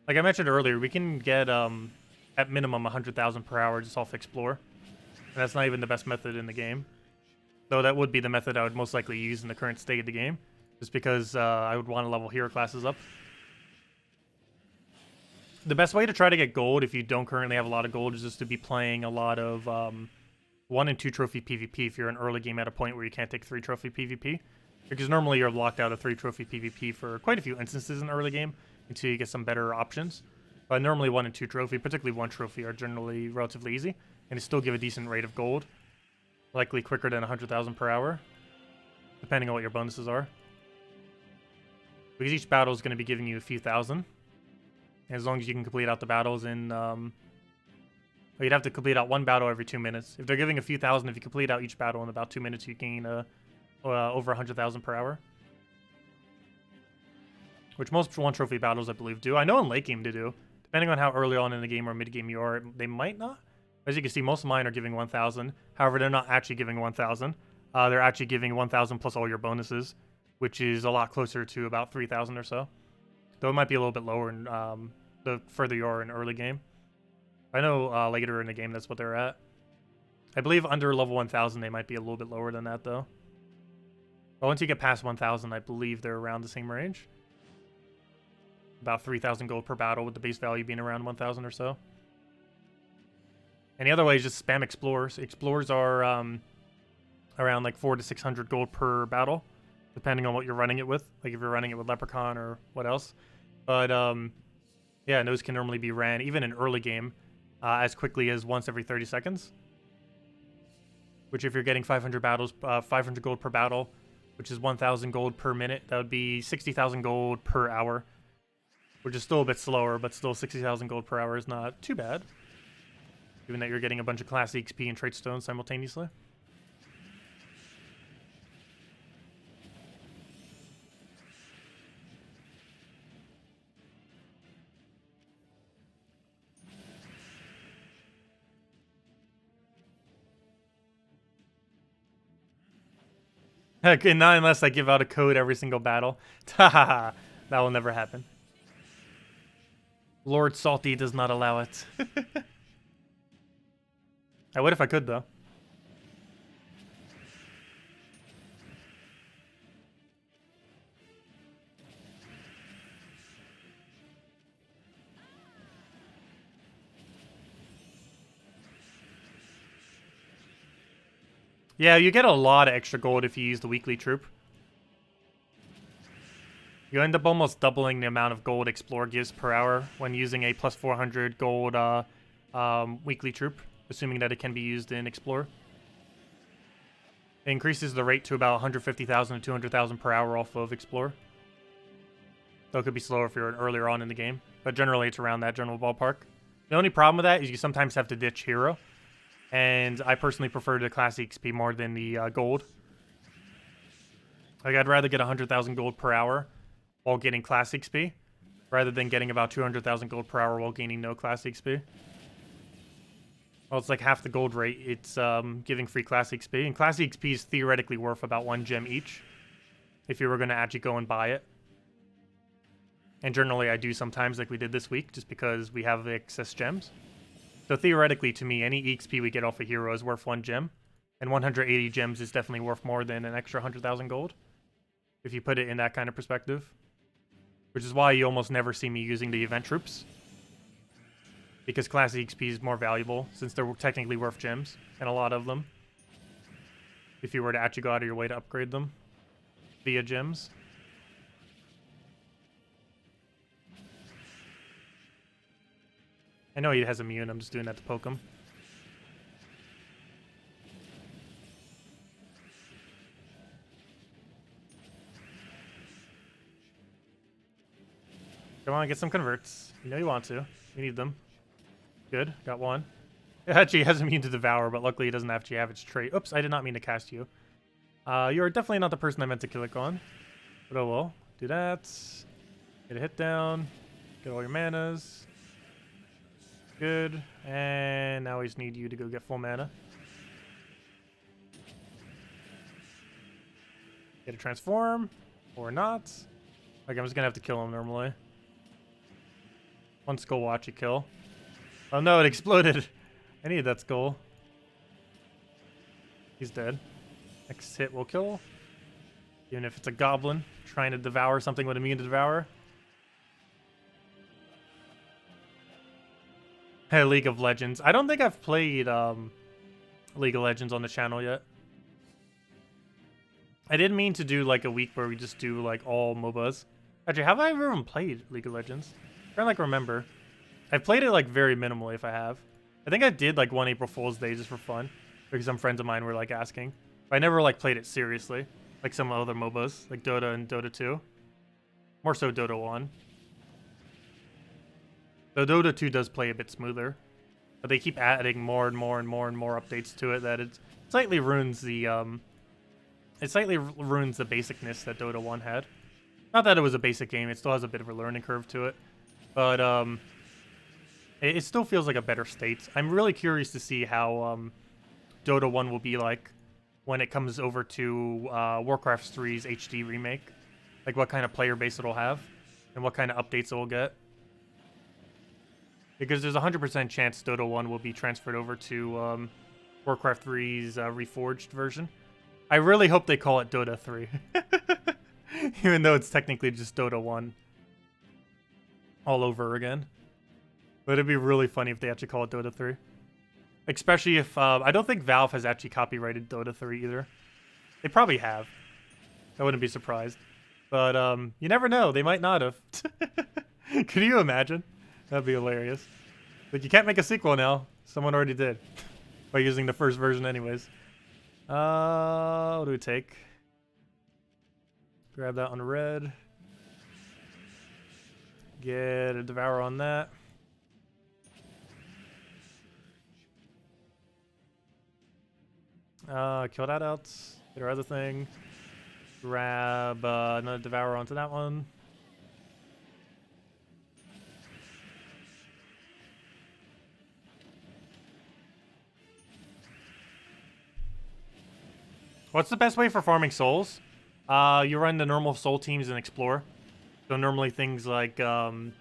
Like I mentioned earlier, we can get at minimum 100,000 per hour just off Explore. And that's not even the best method in the game. Though that would be the method I would most likely use in the current state of the game. Just because I would want to level hero classes up. The best way to try to get gold if you don't currently have a lot of gold is just to be playing a lot of 1 and 2 trophy PvP if you're in early game at a point where you can't take 3 trophy PvP. Because normally you're locked out of 3 trophy PvP for quite a few instances in early game until you get some better options. But normally 1 and 2 trophy, particularly 1 trophy, are generally relatively easy. And they still give a decent rate of gold. Likely quicker than 100,000 per hour. Depending on what your bonuses are. Because each battle is going to be giving you a few thousand. And as long as you can complete out the battles in... well, you'd have to complete out 1 battle every 2 minutes. If they're giving a few thousand, if you complete out each battle in about 2 minutes, you gain over 100,000 per hour. Which most 1 trophy battles, I believe, do. I know in late game they do. Depending on how early on in the game or mid game you are, they might not. As you can see, most of mine are giving 1,000. However, they're not actually giving 1,000. They're actually giving 1,000 plus all your bonuses, which is a lot closer to about 3,000 or so. Though it might be a little bit lower in, the further you are in early game. I know later in the game that's what they're at. I believe under level 1,000 they might be a little bit lower than that, though. But once you get past 1,000, I believe they're around the same range. About 3,000 gold per battle, with the base value being around 1,000 or so. And the other way is just spam Explorers. Explorers are around like 400 to 600 gold per battle, depending on what you're running it with. Like if you're running it with Leprechaun or what else. But yeah, and those can normally be ran, even in early game, as quickly as once every 30 seconds. Which if you're getting 500 battles, 500 gold per battle, which is 1,000 gold per minute, that would be 60,000 gold per hour. Which is still a bit slower, but still 60,000 gold per hour is not too bad. Given that you're getting a bunch of class XP and trait stones simultaneously. Heck, and not unless I give out a code every single battle. That will never happen. Lord Salty does not allow it. I would if I could, though. Yeah, you get a lot of extra gold if you use the weekly troop. You end up almost doubling the amount of gold Explore gives per hour when using a plus 400 gold weekly troop, assuming that it can be used in Explore. It increases the rate to about 150,000 to 200,000 per hour off of Explore. Though it could be slower if you're earlier on in the game, but generally it's around that general ballpark. The only problem with that is you sometimes have to ditch hero, and I personally prefer the class XP more than the gold. Like I'd rather get 100,000 gold per hour while getting class XP, rather than getting about 200,000 gold per hour while gaining no class XP. Well, it's like half the gold rate. It's giving free class XP, and class XP is theoretically worth about 1 gem each, if you were going to actually go and buy it. And generally I do sometimes, like we did this week, just because we have excess gems. So theoretically, to me, any XP we get off a hero is worth 1 gem, and 180 gems is definitely worth more than an extra 100,000 gold, if you put it in that kind of perspective. Which is why you almost never see me using the event troops. Because class XP is more valuable, since they're technically worth gems, and a lot of them. If you were to actually go out of your way to upgrade them via gems. I know he has immune. I'm just doing that to poke him. Come on, get some converts. You know you want to. You need them. Good. Got one. It actually has immune to Devour, but luckily it doesn't actually have its trait. Oops, I did not mean to cast you. You are definitely not the person I meant to click on. But oh well. Do that. Get a hit down. Get all your manas. Good. And now we just need you to go get full mana. Get a transform. Or not. Like, I'm just gonna have to kill him normally. One skull watch a kill. Oh no, it exploded. I need that skull. He's dead. Next hit will kill. Even if it's a goblin trying to devour something with immune to devour. Hey, League of Legends. I don't think I've played League of Legends on the channel yet. I didn't mean to do like a week where we just do like all MOBAs. Actually, have I ever even played League of Legends? I'm trying to like remember. I've played it like very minimally if I have. I think I did like one April Fool's Day just for fun. Because some friends of mine were like asking. But I never like played it seriously. Like some other MOBAs, like Dota and Dota 2. More so Dota 1. Though Dota 2 does play a bit smoother. But they keep adding more and more and more and more updates to it that it slightly ruins the basicness that Dota 1 had. Not that it was a basic game, it still has a bit of a learning curve to it. But it still feels like a better state. I'm really curious to see how Dota 1 will be like when it comes over to Warcraft 3's HD remake. Like what kind of player base it'll have and what kind of updates it will get. Because there's a 100% chance Dota 1 will be transferred over to Warcraft 3's reforged version. I really hope they call it Dota 3. Even though it's technically just Dota 1 all over again. But it'd be really funny if they actually call it Dota 3. Especially if... I don't think Valve has actually copyrighted Dota 3 either. They probably have. I wouldn't be surprised. But you never know. They might not have. Could you imagine? That'd be hilarious. Like, you can't make a sequel now. Someone already did. By using the first version anyways. What do we take? Grab that on red. Get a Devour on that. Kill that out. Get our other thing. Grab another Devour onto that one. What's the best way for farming souls? You run the normal soul teams and explore. So normally things like Dragon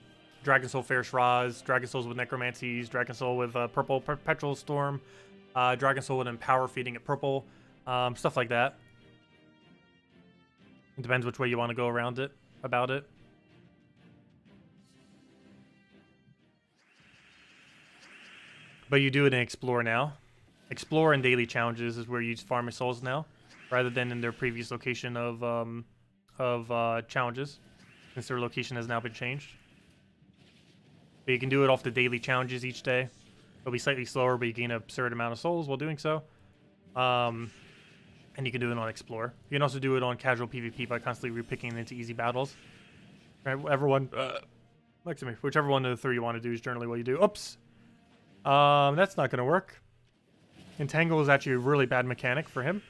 Soul Fair Shraz, Dragon Souls with Necromancies, Dragon Soul with Purple Perpetual Storm, Dragon Soul with Empower feeding it purple, stuff like that. It depends which way you want to go around it, about it. But you do it in Explore now. Explore and Daily Challenges is where you farm your souls now, rather than in their previous location of challenges, since their location has now been changed. But you can do it off the daily challenges each day. It'll be slightly slower, but you gain an absurd amount of souls while doing so. And you can do it on Explore. You can also do it on casual PvP by constantly repicking into easy battles. Right, whichever one of the three you want to do is generally what you do. Oops! That's not going to work. Entangle is actually a really bad mechanic for him.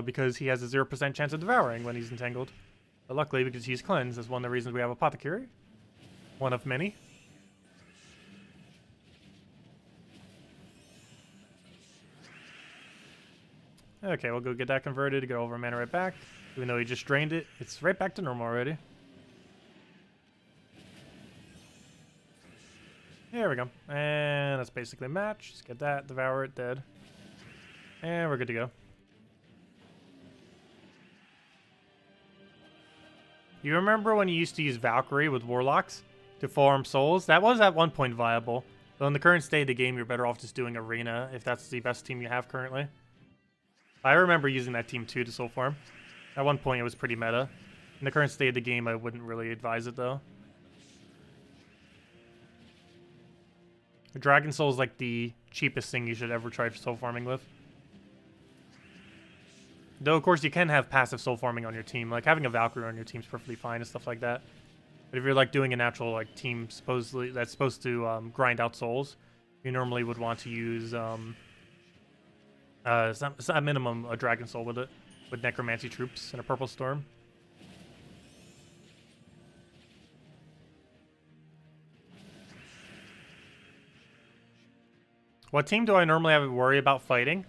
Because he has a 0% chance of devouring when he's entangled. But luckily, because he's cleansed, that's one of the reasons we have Apothecary. One of many. Okay, we'll go get that converted, get all of our mana right back. Even though he just drained it, it's right back to normal already. There we go. And that's basically a match. Just get that, devour it, dead. And we're good to go. You remember when you used to use Valkyrie with Warlocks to farm souls? That was at one point viable. But in the current state of the game, you're better off just doing Arena if that's the best team you have currently. I remember using that team too to soul farm. At one point, it was pretty meta. In the current state of the game, I wouldn't really advise it though. Dragon Soul is like the cheapest thing you should ever try soul farming with. Though, of course, you can have passive soul farming on your team. Like, having a Valkyrie on your team is perfectly fine and stuff like that. But if you're, like, doing an actual, like, team supposedly that's supposed to grind out souls, you normally would want to use, at minimum, a Dragon Soul with it. With Necromancy troops and a Purple Storm. What team do I normally have to worry about fighting?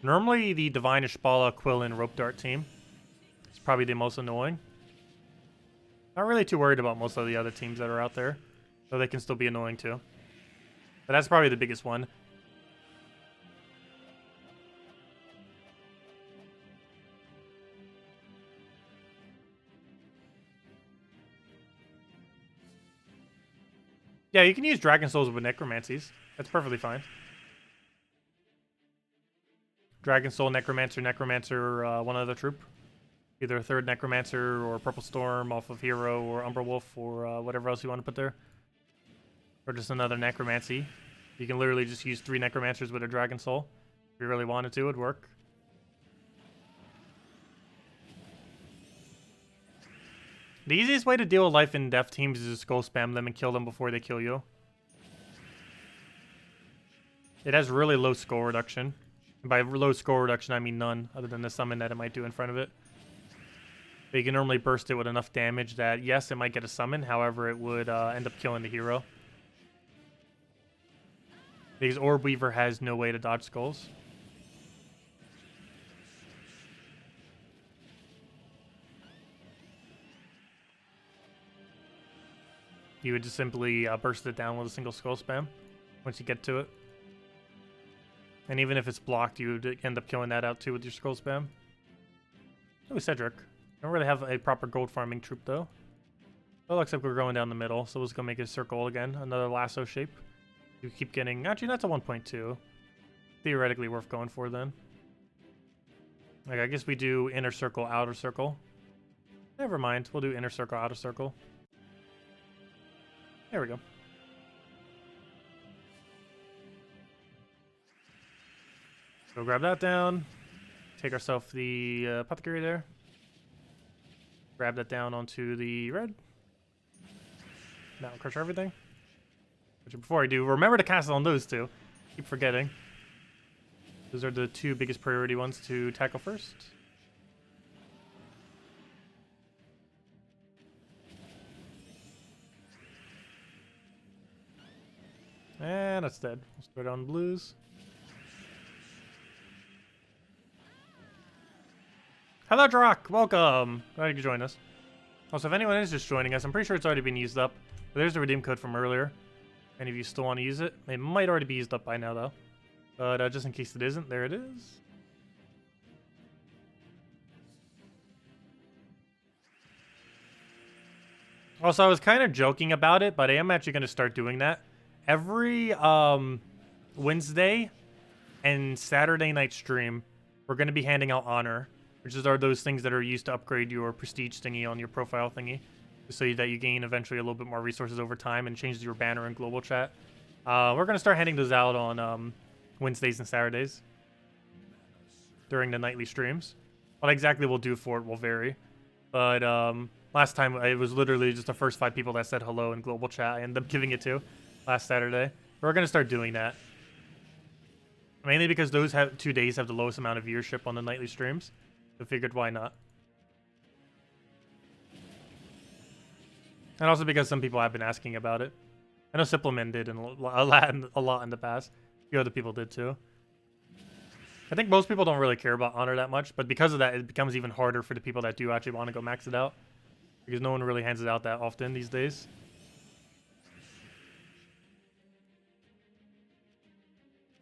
Normally, the Divine Ishbala, Quillin, Rope Dart team. It's probably the most annoying. Not really too worried about most of the other teams that are out there. Though they can still be annoying too. But that's probably the biggest one. Yeah, you can use Dragon Souls with Necromancies. That's perfectly fine. Dragon Soul, Necromancer, one other troop. Either a third Necromancer or Purple Storm off of Hero or Umbra Wolf or whatever else you want to put there. Or just another Necromancy. You can literally just use 3 Necromancers with a Dragon Soul. If you really wanted to, it'd work. The easiest way to deal with life and death teams is to skull spam them and kill them before they kill you. It has really low skull reduction. And by low skull reduction, I mean none, other than the summon that it might do in front of it. But you can normally burst it with enough damage that, yes, it might get a summon, however, it would end up killing the hero. Because Orb Weaver has no way to dodge skulls. You would just simply burst it down with a single skull spam once you get to it. And even if it's blocked, you would end up killing that out too with your skull spam. Oh, Cedric. I don't really have a proper gold farming troop though. Well, it looks like we're going down the middle, so let's go make a circle again. Another lasso shape. You keep getting... Actually, that's a 1.2. Theoretically worth going for then. Like, I guess we do inner circle, outer circle. Never mind. We'll do inner circle, outer circle. There we go. So grab that down. Take ourselves the apothecary there. Grab that down onto the red. Now crush everything. Which before I do, remember to cast on those two. Keep forgetting. Those are the 2 biggest priority ones to tackle first. And that's dead. We'll start on blues. Hello, Drock! Welcome! Glad you could join us. Also, if anyone is just joining us, I'm pretty sure it's already been used up. But there's the redeem code from earlier. If any of you still want to use it. It might already be used up by now, though. But just in case it isn't, there it is. Also, I was kind of joking about it, but I am actually going to start doing that. Every Wednesday and Saturday night stream, we're going to be handing out honor, which are those things that are used to upgrade your prestige thingy on your profile thingy, so that you gain eventually a little bit more resources over time and changes your banner in global chat. We're going to start handing those out on Wednesdays and Saturdays during the nightly streams. What exactly we'll do for it will vary. But last time, it was literally just the first 5 people that said hello in global chat I ended up giving it to last Saturday. We're going to start doing that. Mainly because those 2 days have the lowest amount of viewership on the nightly streams. So figured why not. And also because some people have been asking about it. I know Supplement did a lot in the past. A few other people did too. I think most people don't really care about honor that much, but because of that, it becomes even harder for the people that do actually want to go max it out. Because no one really hands it out that often these days.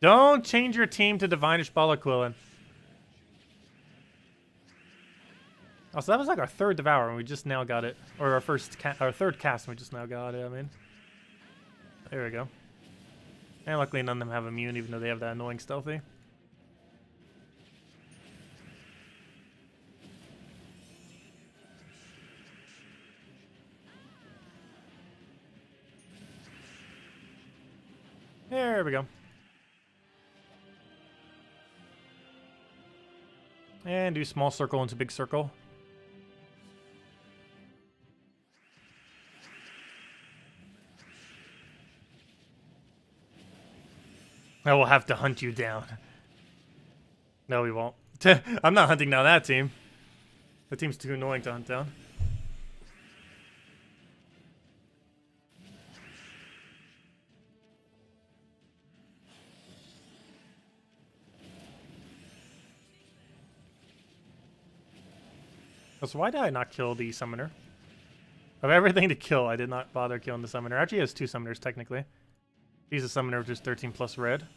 Don't change your team to Divine Ishbala Quillin. Oh, so that was like our 3rd Devour, and we just now got it. Or our 3rd cast, and we just now got it, I mean. There we go. And luckily none of them have immune, even though they have that annoying stealthy. There we go. And do small circle into big circle. I will have to hunt you down. No, we won't. I'm not hunting down that team. The team's too annoying to hunt down. So why did I not kill the summoner? Of everything to kill, I did not bother killing the summoner. Actually, he has 2 summoners, technically. He's a summoner which is 13 plus red.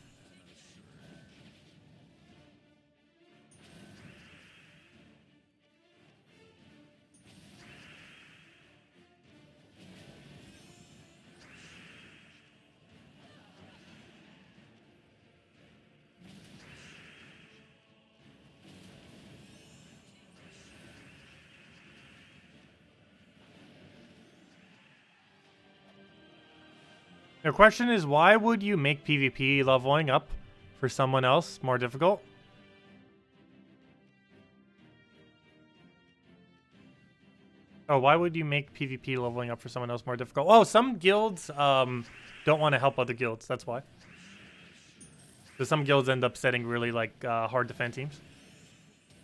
The question is, why would you make PvP leveling up for someone else more difficult? Oh, why would you make PvP leveling up for someone else more difficult? Oh, some guilds don't want to help other guilds. That's why. So some guilds end up setting really like hard defend teams.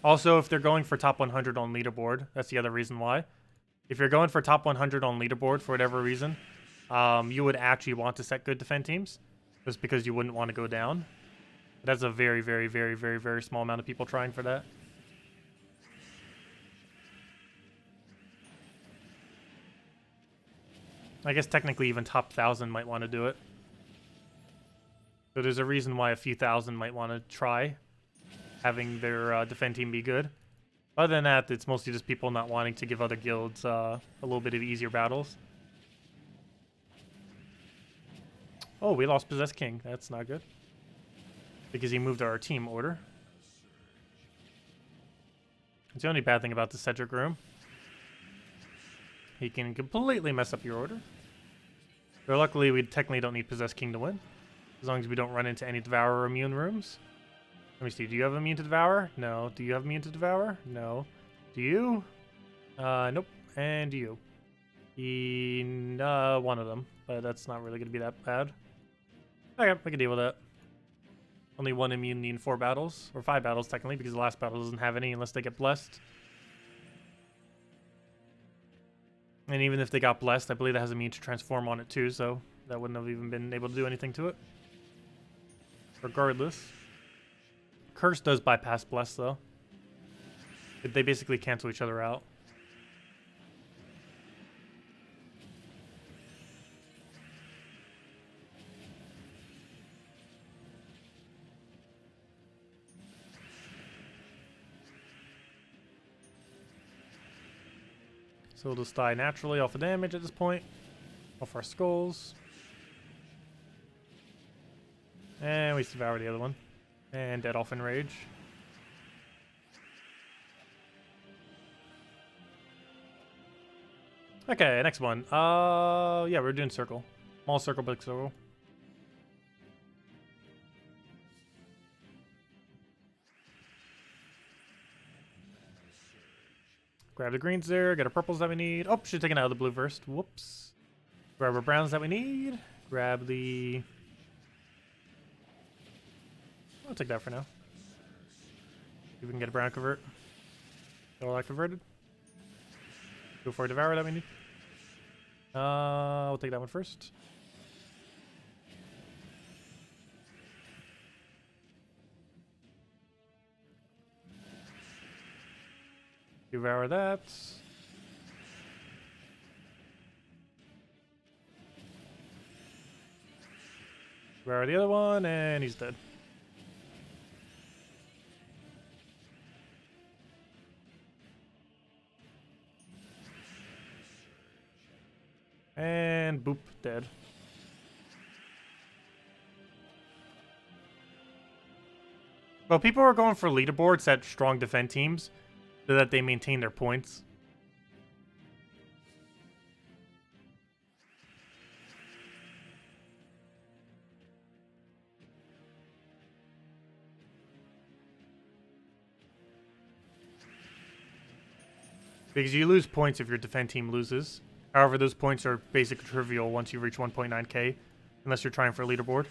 Also, if they're going for top 100 on leaderboard, that's the other reason why. If you're going for top 100 on leaderboard for whatever reason, you would actually want to set good defend teams, just because you wouldn't want to go down. But that's a very, very, very, very, very small amount of people trying for that. I guess technically even top 1,000 might want to do it. So there's a reason why a few thousand might want to try having their defend team be good. Other than that, it's mostly just people not wanting to give other guilds a little bit of easier battles. Oh, we lost Possessed King. That's not good. Because he moved our team order. It's the only bad thing about the Cedric room. He can completely mess up your order. But luckily, we technically don't need Possessed King to win. As long as we don't run into any Devourer immune rooms. Let me see. Do you have immune to Devour? No. Do you have immune to Devour? No. Do you? Nope. And do you? One of them. But that's not really going to be that bad. Okay, I can deal with that. Only 1 immunity in 4 battles. Or 5 battles, technically, because the last battle doesn't have any unless they get blessed. And even if they got blessed, I believe that has immune to transform on it too, so that wouldn't have even been able to do anything to it. Regardless. Curse does bypass bless, though. They basically cancel each other out. So we'll just die naturally off of damage at this point. Off our skulls. And we devour the other one. And dead off in rage. Okay, next one. Yeah, we're doing circle. Small circle, big circle. Grab the greens there, get our purples that we need. Oh, should have taken out of the blue first. Whoops. Grab our browns that we need. Grab the... I'll take that for now. See if we can get a brown convert. All that converted. Go for a Devourer that we need. We'll take that one first. Devour that. Devour the other one, and he's dead. And boop, dead. Well, people are going for leaderboards that strong defend teams so that they maintain their points. Because you lose points if your defend team loses. However, those points are basically trivial once you reach 1.9k, unless you're trying for a leaderboard.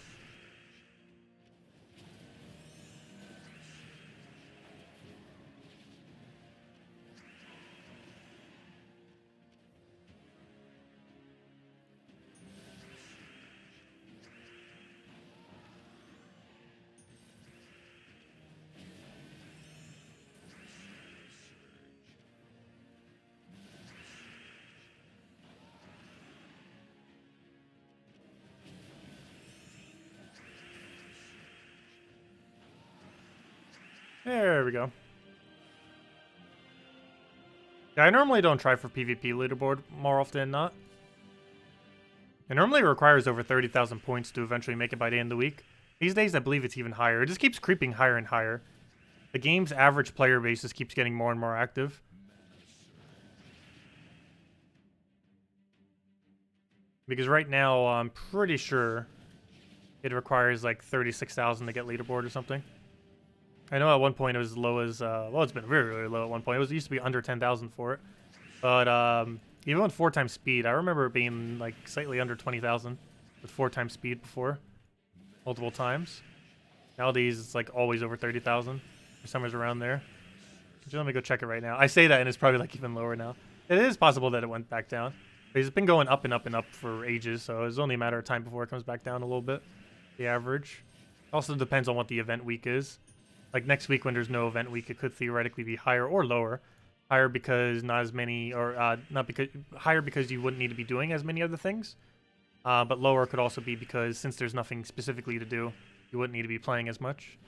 There we go. Yeah, I normally don't try for PvP leaderboard more often than not. It normally requires over 30,000 points to eventually make it by the end of the week. These days, I believe it's even higher. It just keeps creeping higher and higher. The game's average player base just keeps getting more and more active. Because right now, I'm pretty sure it requires like 36,000 to get leaderboard or something. I know at one point it was as low as, well, it's been very, really low at one point. It used to be under 10,000 for it. But even with 4 times speed, I remember it being like slightly under 20,000 with 4 times speed before, multiple times. Nowadays, it's like always over 30,000. Somewhere's around there. Let me go check it right now. I say that and it's probably like even lower now. It is possible that it went back down. But it's been going up and up and up for ages, so it's only a matter of time before it comes back down a little bit. The average. Also depends on what the event week is. Like next week when there's no event week, it could theoretically be higher or lower. Higher because not as many, or not because, higher because you wouldn't need to be doing as many other things. But lower could also be because since there's nothing specifically to do, you wouldn't need to be playing as much.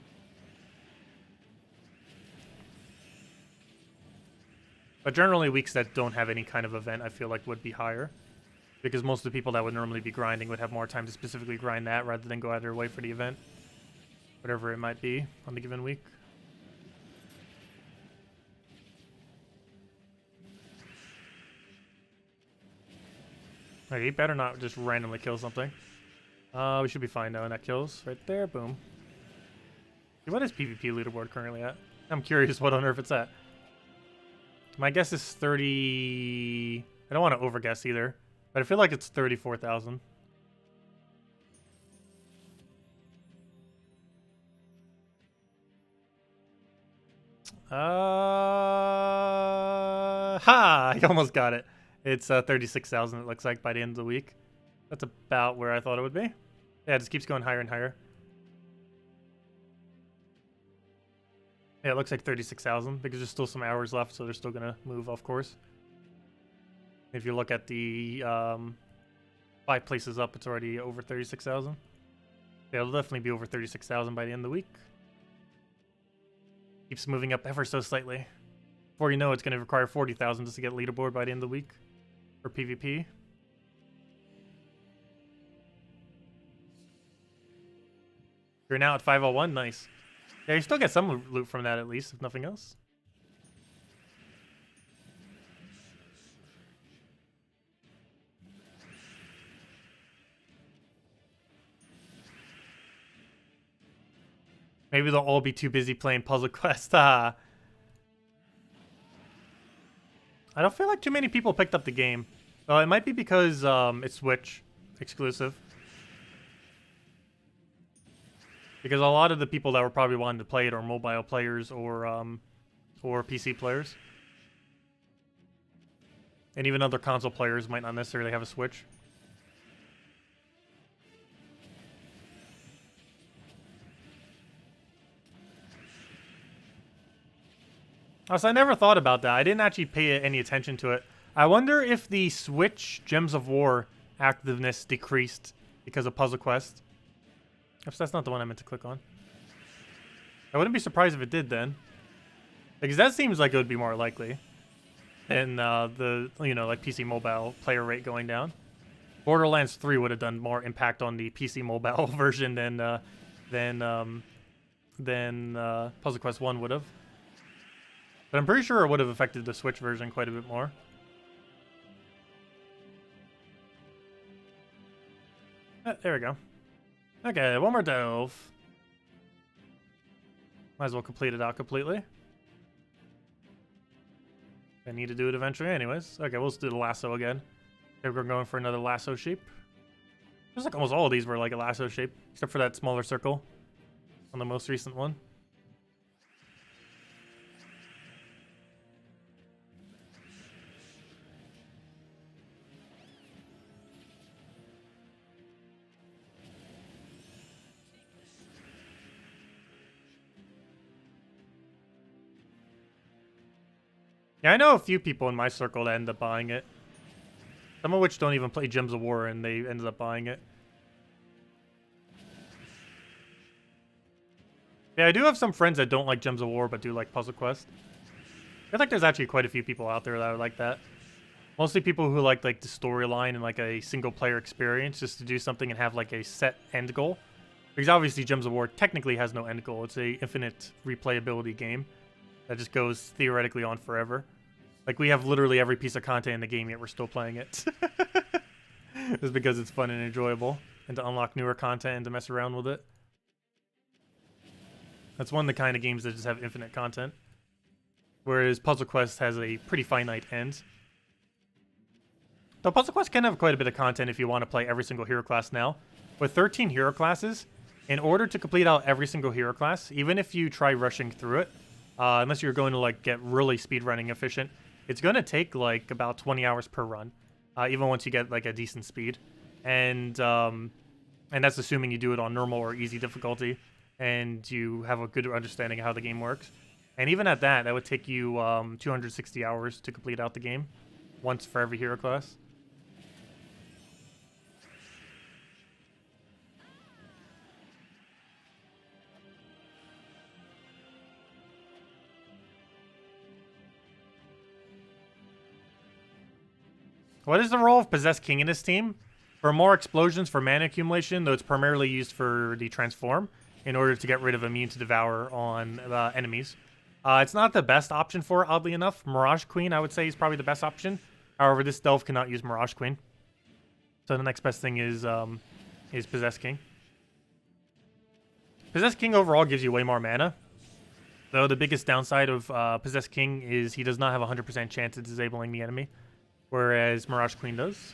But generally weeks that don't have any kind of event, I feel like would be higher. Because most of the people that would normally be grinding would have more time to specifically grind that rather than go out of their way for the event. Whatever it might be on the given week. Okay, he better not just randomly kill something. We should be fine now, and that kills right there. Boom. What is PvP leaderboard currently at? I'm curious what on earth it's at. My guess is 30... I don't want to overguess either, but I feel like it's 34,000. Ha! I almost got it. It's 36,000, it looks like, by the end of the week. That's about where I thought it would be. Yeah, it just keeps going higher and higher. Yeah, it looks like 36,000 because there's still some hours left, so they're still going to move, of course. If you look at the 5 places up, it's already over 36,000. Yeah, it'll definitely be over 36,000 by the end of the week. Keeps moving up ever so slightly. Before you know, it's going to require 40,000 just to get leaderboard by the end of the week for PvP. You're now at 501. Nice. Yeah, you still get some loot from that at least, if nothing else. Maybe they'll all be too busy playing Puzzle Quest. I don't feel like too many people picked up the game. It might be because it's Switch exclusive. Because a lot of the people that were probably wanting to play it are mobile players or PC players. And even other console players might not necessarily have a Switch. Also, I never thought about that. I didn't actually pay any attention to it. I wonder if the Switch Gems of War activeness decreased because of Puzzle Quest. Oops, that's not the one I meant to click on. I wouldn't be surprised if it did then. Because that seems like it would be more likely than the, you know, like PC mobile player rate going down. Borderlands 3 would have done more impact on the PC mobile version than Puzzle Quest 1 would have. But I'm pretty sure it would have affected the Switch version quite a bit more. There we go. Okay, one more delve. Might as well complete it out completely. I need to do it eventually anyways. Okay, we'll just do the lasso again. Okay, we're going for another lasso shape. Feels like almost all of these were like a lasso shape, except for that smaller circle on the most recent one. Yeah, I know a few people in my circle that end up buying it. Some of which don't even play Gems of War, and they ended up buying it. Yeah, I do have some friends that don't like Gems of War, but do like Puzzle Quest. I feel like there's actually quite a few people out there that are like that. Mostly people who like the storyline and like a single-player experience, just to do something and have like a set end goal. Because obviously Gems of War technically has no end goal. It's a infinite replayability game that just goes theoretically on forever. Like, we have literally every piece of content in the game, yet we're still playing it. Just because it's fun and enjoyable, and to unlock newer content and to mess around with it. That's one of the kind of games that just have infinite content. Whereas Puzzle Quest has a pretty finite end. Though Puzzle Quest can have quite a bit of content if you want to play every single hero class now. With 13 hero classes, in order to complete out every single hero class, even if you try rushing through it, unless you're going to like get really speedrunning efficient, it's going to take like about 20 hours per run, even once you get like a decent speed. And that's assuming you do it on normal or easy difficulty, and you have a good understanding of how the game works. And even at that, that would take you 260 hours to complete out the game, once for every hero class. What is the role of Possessed King in this team? For more explosions for mana accumulation, though it's primarily used for the transform, in order to get rid of Immune to Devour on enemies. It's not the best option for it, oddly enough. Mirage Queen, I would say, is probably the best option. However, this Delve cannot use Mirage Queen. So the next best thing is Possessed King. Possessed King overall gives you way more mana. Though the biggest downside of Possessed King is he does not have a 100% chance of disabling the enemy. Whereas Mirage Queen does.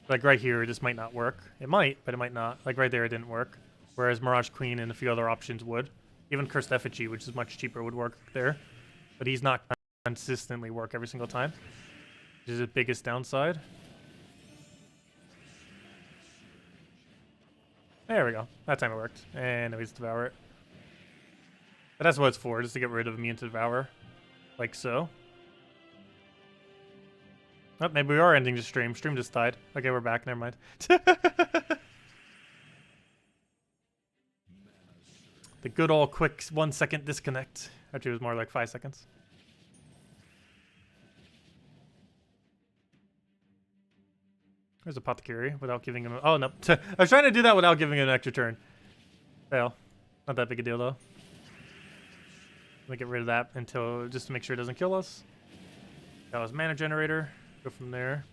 Like right here, this might not work. It might, but it might not. Like right there, it didn't work. Whereas Mirage Queen and a few other options would. Even Cursed Effigy, which is much cheaper, would work there. But he's not consistently work every single time. Which is the biggest downside. There we go. That time it worked. And now we just devour it. But that's what it's for, just to get rid of Immune to Devour. Like so. Oh, maybe we are ending the stream. Stream just died. Okay, we're back. Never mind. The good old quick 1 second disconnect. Actually, it was more like 5 seconds. There's Apothecary without giving him a... Oh, no. I was trying to do that without giving him an extra turn. Fail. Not that big a deal, though. Let me get rid of that until... just to make sure it doesn't kill us. That was Mana Generator. Go from there.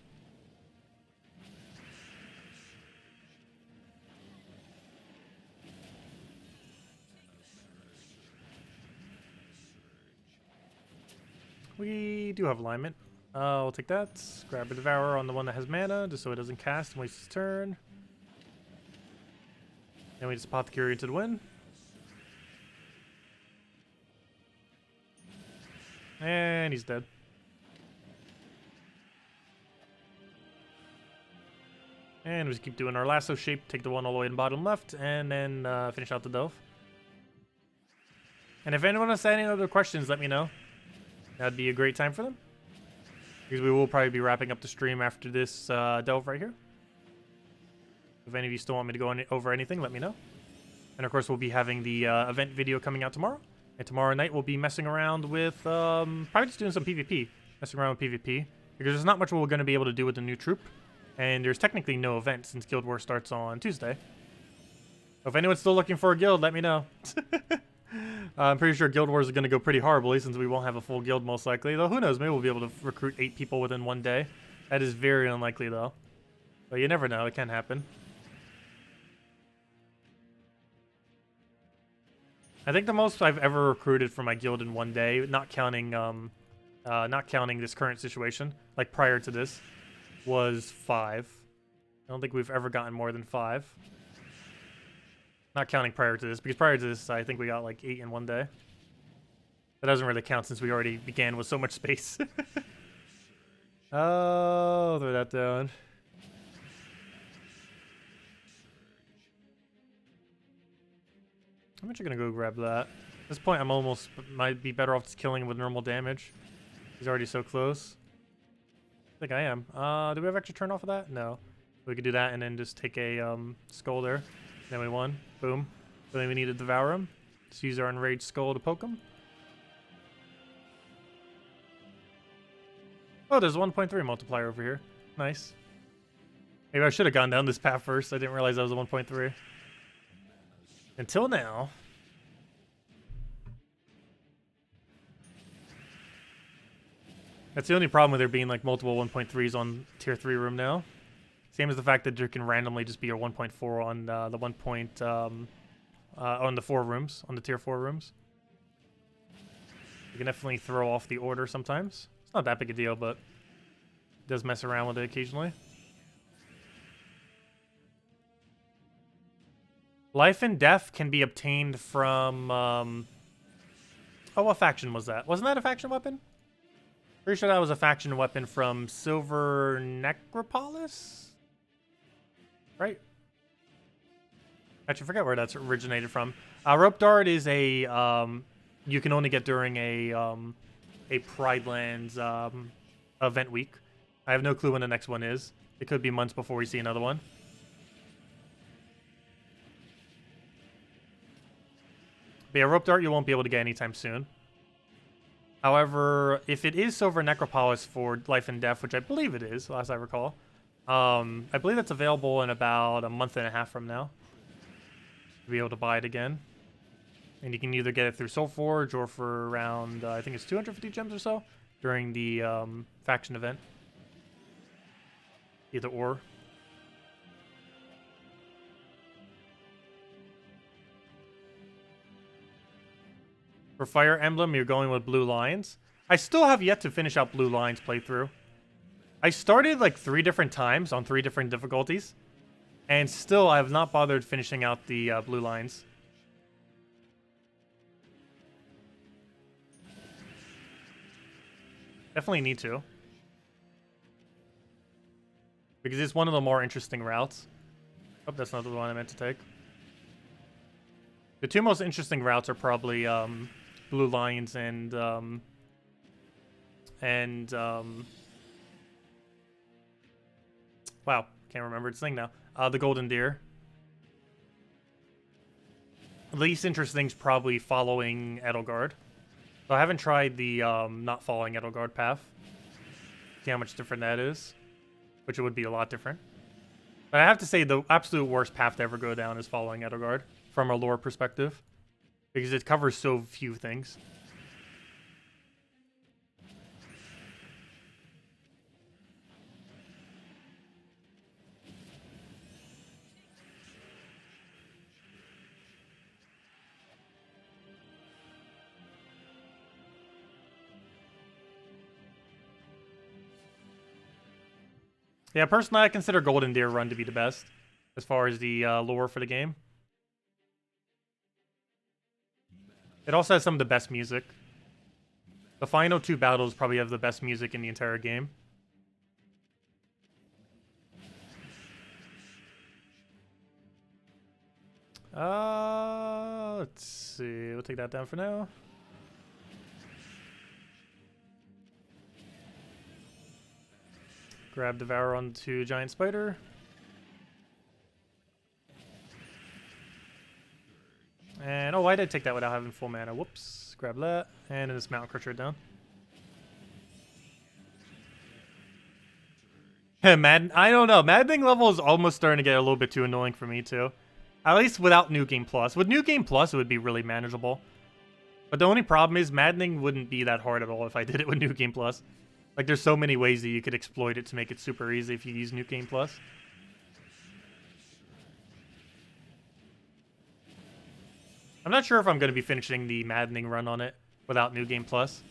We do have alignment. We'll take that. Grab a Devour on the one that has mana, just so it doesn't cast and waste its turn. Then we just Apothecary into the win. And he's dead. And we just keep doing our lasso shape, take the one all the way in bottom left, and then finish out the delve. And if anyone has any other questions, let me know. That'd be a great time for them. Because we will probably be wrapping up the stream after this delve right here. If any of you still want me to go over anything, let me know. And of course, we'll be having the event video coming out tomorrow. And tomorrow night, we'll be messing around with, probably just doing some PvP. Messing around with PvP. Because there's not much we're going to be able to do with the new troop. And there's technically no event since Guild Wars starts on Tuesday. So if anyone's still looking for a guild, let me know. I'm pretty sure Guild Wars is going to go pretty horribly since we won't have a full guild most likely. Though who knows, maybe we'll be able to recruit 8 people within one day. That is very unlikely though. But you never know, it can happen. I think the most I've ever recruited for my guild in one day, not counting not counting this current situation, like prior to this, was 5. I don't think we've ever gotten more than 5. Not counting prior to this, because prior to this, I think we got like 8 in one day. That doesn't really count since we already began with so much space. Oh, throw that down. I'm actually gonna go grab that. At this point, I'm almost might be better off just killing him with normal damage. He's already so close. I think I am. Do we have extra turn off of that? No. We could do that and then just take a skull there. Then we won. Boom. So then we need to devour him. Just use our enraged skull to poke him. Oh, there's a 1.3 multiplier over here. Nice. Maybe I should have gone down this path first. I didn't realize that was a 1.3. Until now. That's the only problem with there being like multiple 1.3s on tier 3 room now. Same as the fact that there can randomly just be a 1.4 on the 1 point on the 4 rooms, on the tier 4 rooms. You can definitely throw off the order sometimes. It's not that big a deal, but it does mess around with it occasionally. Life and death can be obtained from oh, what faction was that? Wasn't that a faction weapon? Pretty sure that was a faction weapon from Silver Necropolis? Right? Actually, forget where that's originated from. Rope Dart is a you can only get during a Pride Lands event week. I have no clue when the next one is. It could be months before we see another one. But yeah, Rope Dart you won't be able to get anytime soon. However, if it is Silver Necropolis for Life and Death, which I believe it is, last I recall, I believe it's available in about a month and a half from now. To be able to buy it again. And you can either get it through Soulforge or for around, I think it's 250 gems or so, during the faction event. Either or. For Fire Emblem, you're going with Blue Lions. I still have yet to finish out Blue Lions playthrough. I started like 3 different times on 3 different difficulties. And still, I have not bothered finishing out the Blue Lions. Definitely need to. Because it's one of the more interesting routes. Oh, that's not the one I meant to take. The 2 most interesting routes are probably Blue Lions and wow, can't remember its thing now. The Golden Deer. The least interesting is probably following Edelgard. So I haven't tried the not following Edelgard path. See how much different that is. Which it would be a lot different. But I have to say the absolute worst path to ever go down is following Edelgard. From a lore perspective. Because it covers so few things. Yeah, personally, I consider Golden Deer Run to be the best. As far as the lore for the game. It also has some of the best music. The final 2 battles probably have the best music in the entire game. Let's see. We'll take that down for now. Grab Devour onto Giant Spider. And, oh, why did I take that without having full mana? Whoops. Grab that. And then this Mountain Crusher down. Madden, I don't know. Maddening level is almost starting to get a little bit too annoying for me, too. At least without New Game Plus. With New Game Plus, it would be really manageable. But the only problem is Maddening wouldn't be that hard at all if I did it with New Game Plus. Like, there's so many ways that you could exploit it to make it super easy if you use New Game Plus. I'm not sure if I'm going to be finishing the Maddening run on it without New Game Plus.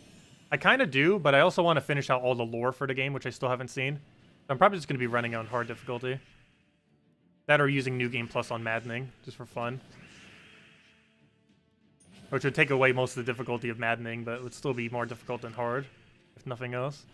I kind of do, but I also want to finish out all the lore for the game, which I still haven't seen. So I'm probably just going to be running on hard difficulty. That or using New Game Plus on Maddening, just for fun. Which would take away most of the difficulty of Maddening, but it would still be more difficult than hard, if nothing else.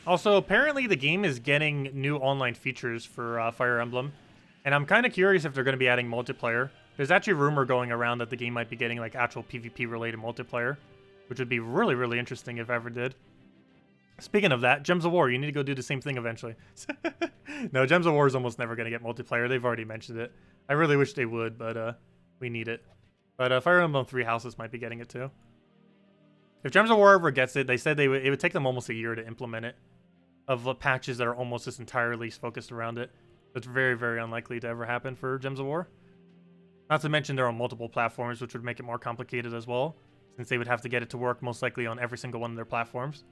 Also, apparently the game is getting new online features for Fire Emblem. And I'm kind of curious if they're going to be adding multiplayer. There's actually a rumor going around that the game might be getting like actual PvP-related multiplayer. Which would be really, really interesting if ever did. Speaking of that, Gems of War, you need to go do the same thing eventually. No, Gems of War is almost never going to get multiplayer. They've already mentioned it. I really wish they would, but we need it. But Fire Emblem 3 Houses might be getting it too. If Gems of War ever gets it, they said it would take them almost a year to implement it. Of patches that are almost just entirely focused around it. That's very, very unlikely to ever happen for Gems of War. Not to mention they're on multiple platforms, which would make it more complicated as well, since they would have to get it to work most likely on every single one of their platforms,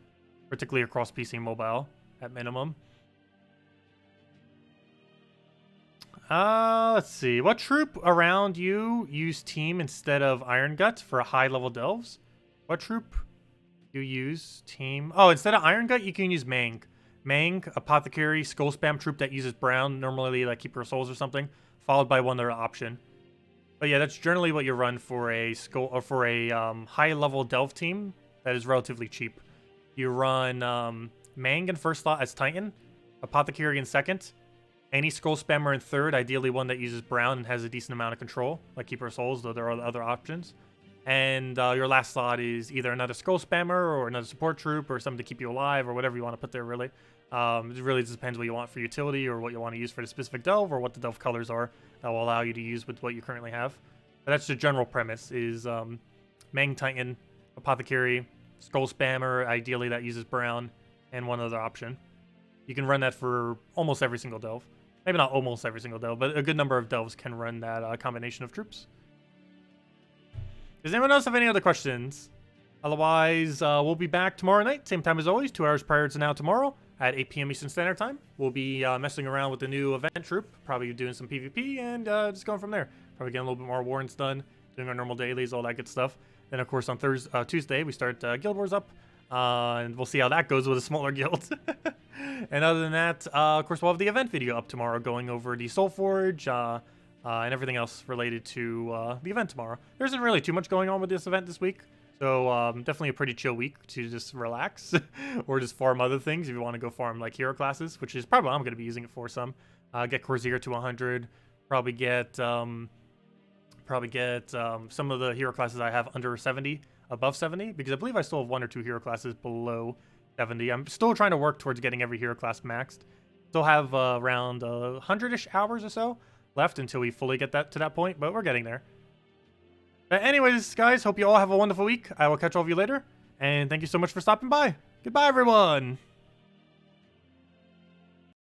particularly across PC and mobile, at minimum. Let's see. What troop around you use Team instead of Iron Gut for high-level delves? What troop you use Team? Oh, instead of Iron Gut, you can use Mang. Mang, Apothecary, Skull Spam troop that uses Brown, normally like Keeper of Souls or something, followed by one other option. But yeah, that's generally what you run for a high-level delve team that is relatively cheap. You run Mang in first slot as Titan, Apothecary in second, any Skull Spammer in third, ideally one that uses Brown and has a decent amount of control, like Keeper of Souls, though there are other options. And your last slot is either another Skull Spammer or another support troop or something to keep you alive or whatever you want to put there, really. It really just depends what you want for utility or what you want to use for the specific delve or what the delve colors are that will allow you to use with what you currently have. But that's the general premise, is Mang Titan, Apothecary, Skull Spammer, ideally that uses Brown, and one other option. You can run that for almost every single delve. Maybe not almost every single delve, but a good number of delves can run that combination of troops. Does anyone else have any other questions? Otherwise, we'll be back tomorrow night, same time as always, 2 hours prior to now tomorrow at 8 p.m. Eastern Standard Time. We'll be messing around with the new event troop, probably doing some PvP, and just going from there. Probably getting a little bit more warrants done, doing our normal dailies, all that good stuff. Then, of course, on Tuesday, we start Guild Wars up, and we'll see how that goes with a smaller guild. And other than that, of course, we'll have the event video up tomorrow going over the Soul Forge, and everything else related to the event tomorrow. There isn't really too much going on with this event this week, so definitely a pretty chill week to just relax or just farm other things if you want to go farm like hero classes, which is probably what I'm going to be using it for some. Get Corsair to 100, probably get some of the hero classes I have under 70, above 70, because I believe I still have 1 or 2 hero classes below 70. I'm still trying to work towards getting every hero class maxed. Still have around 100-ish hours or so left until we fully get that to that point, but we're getting there. But anyways, guys, hope you all have a wonderful week. I will catch all of you later, and thank you so much for stopping by. Goodbye, everyone!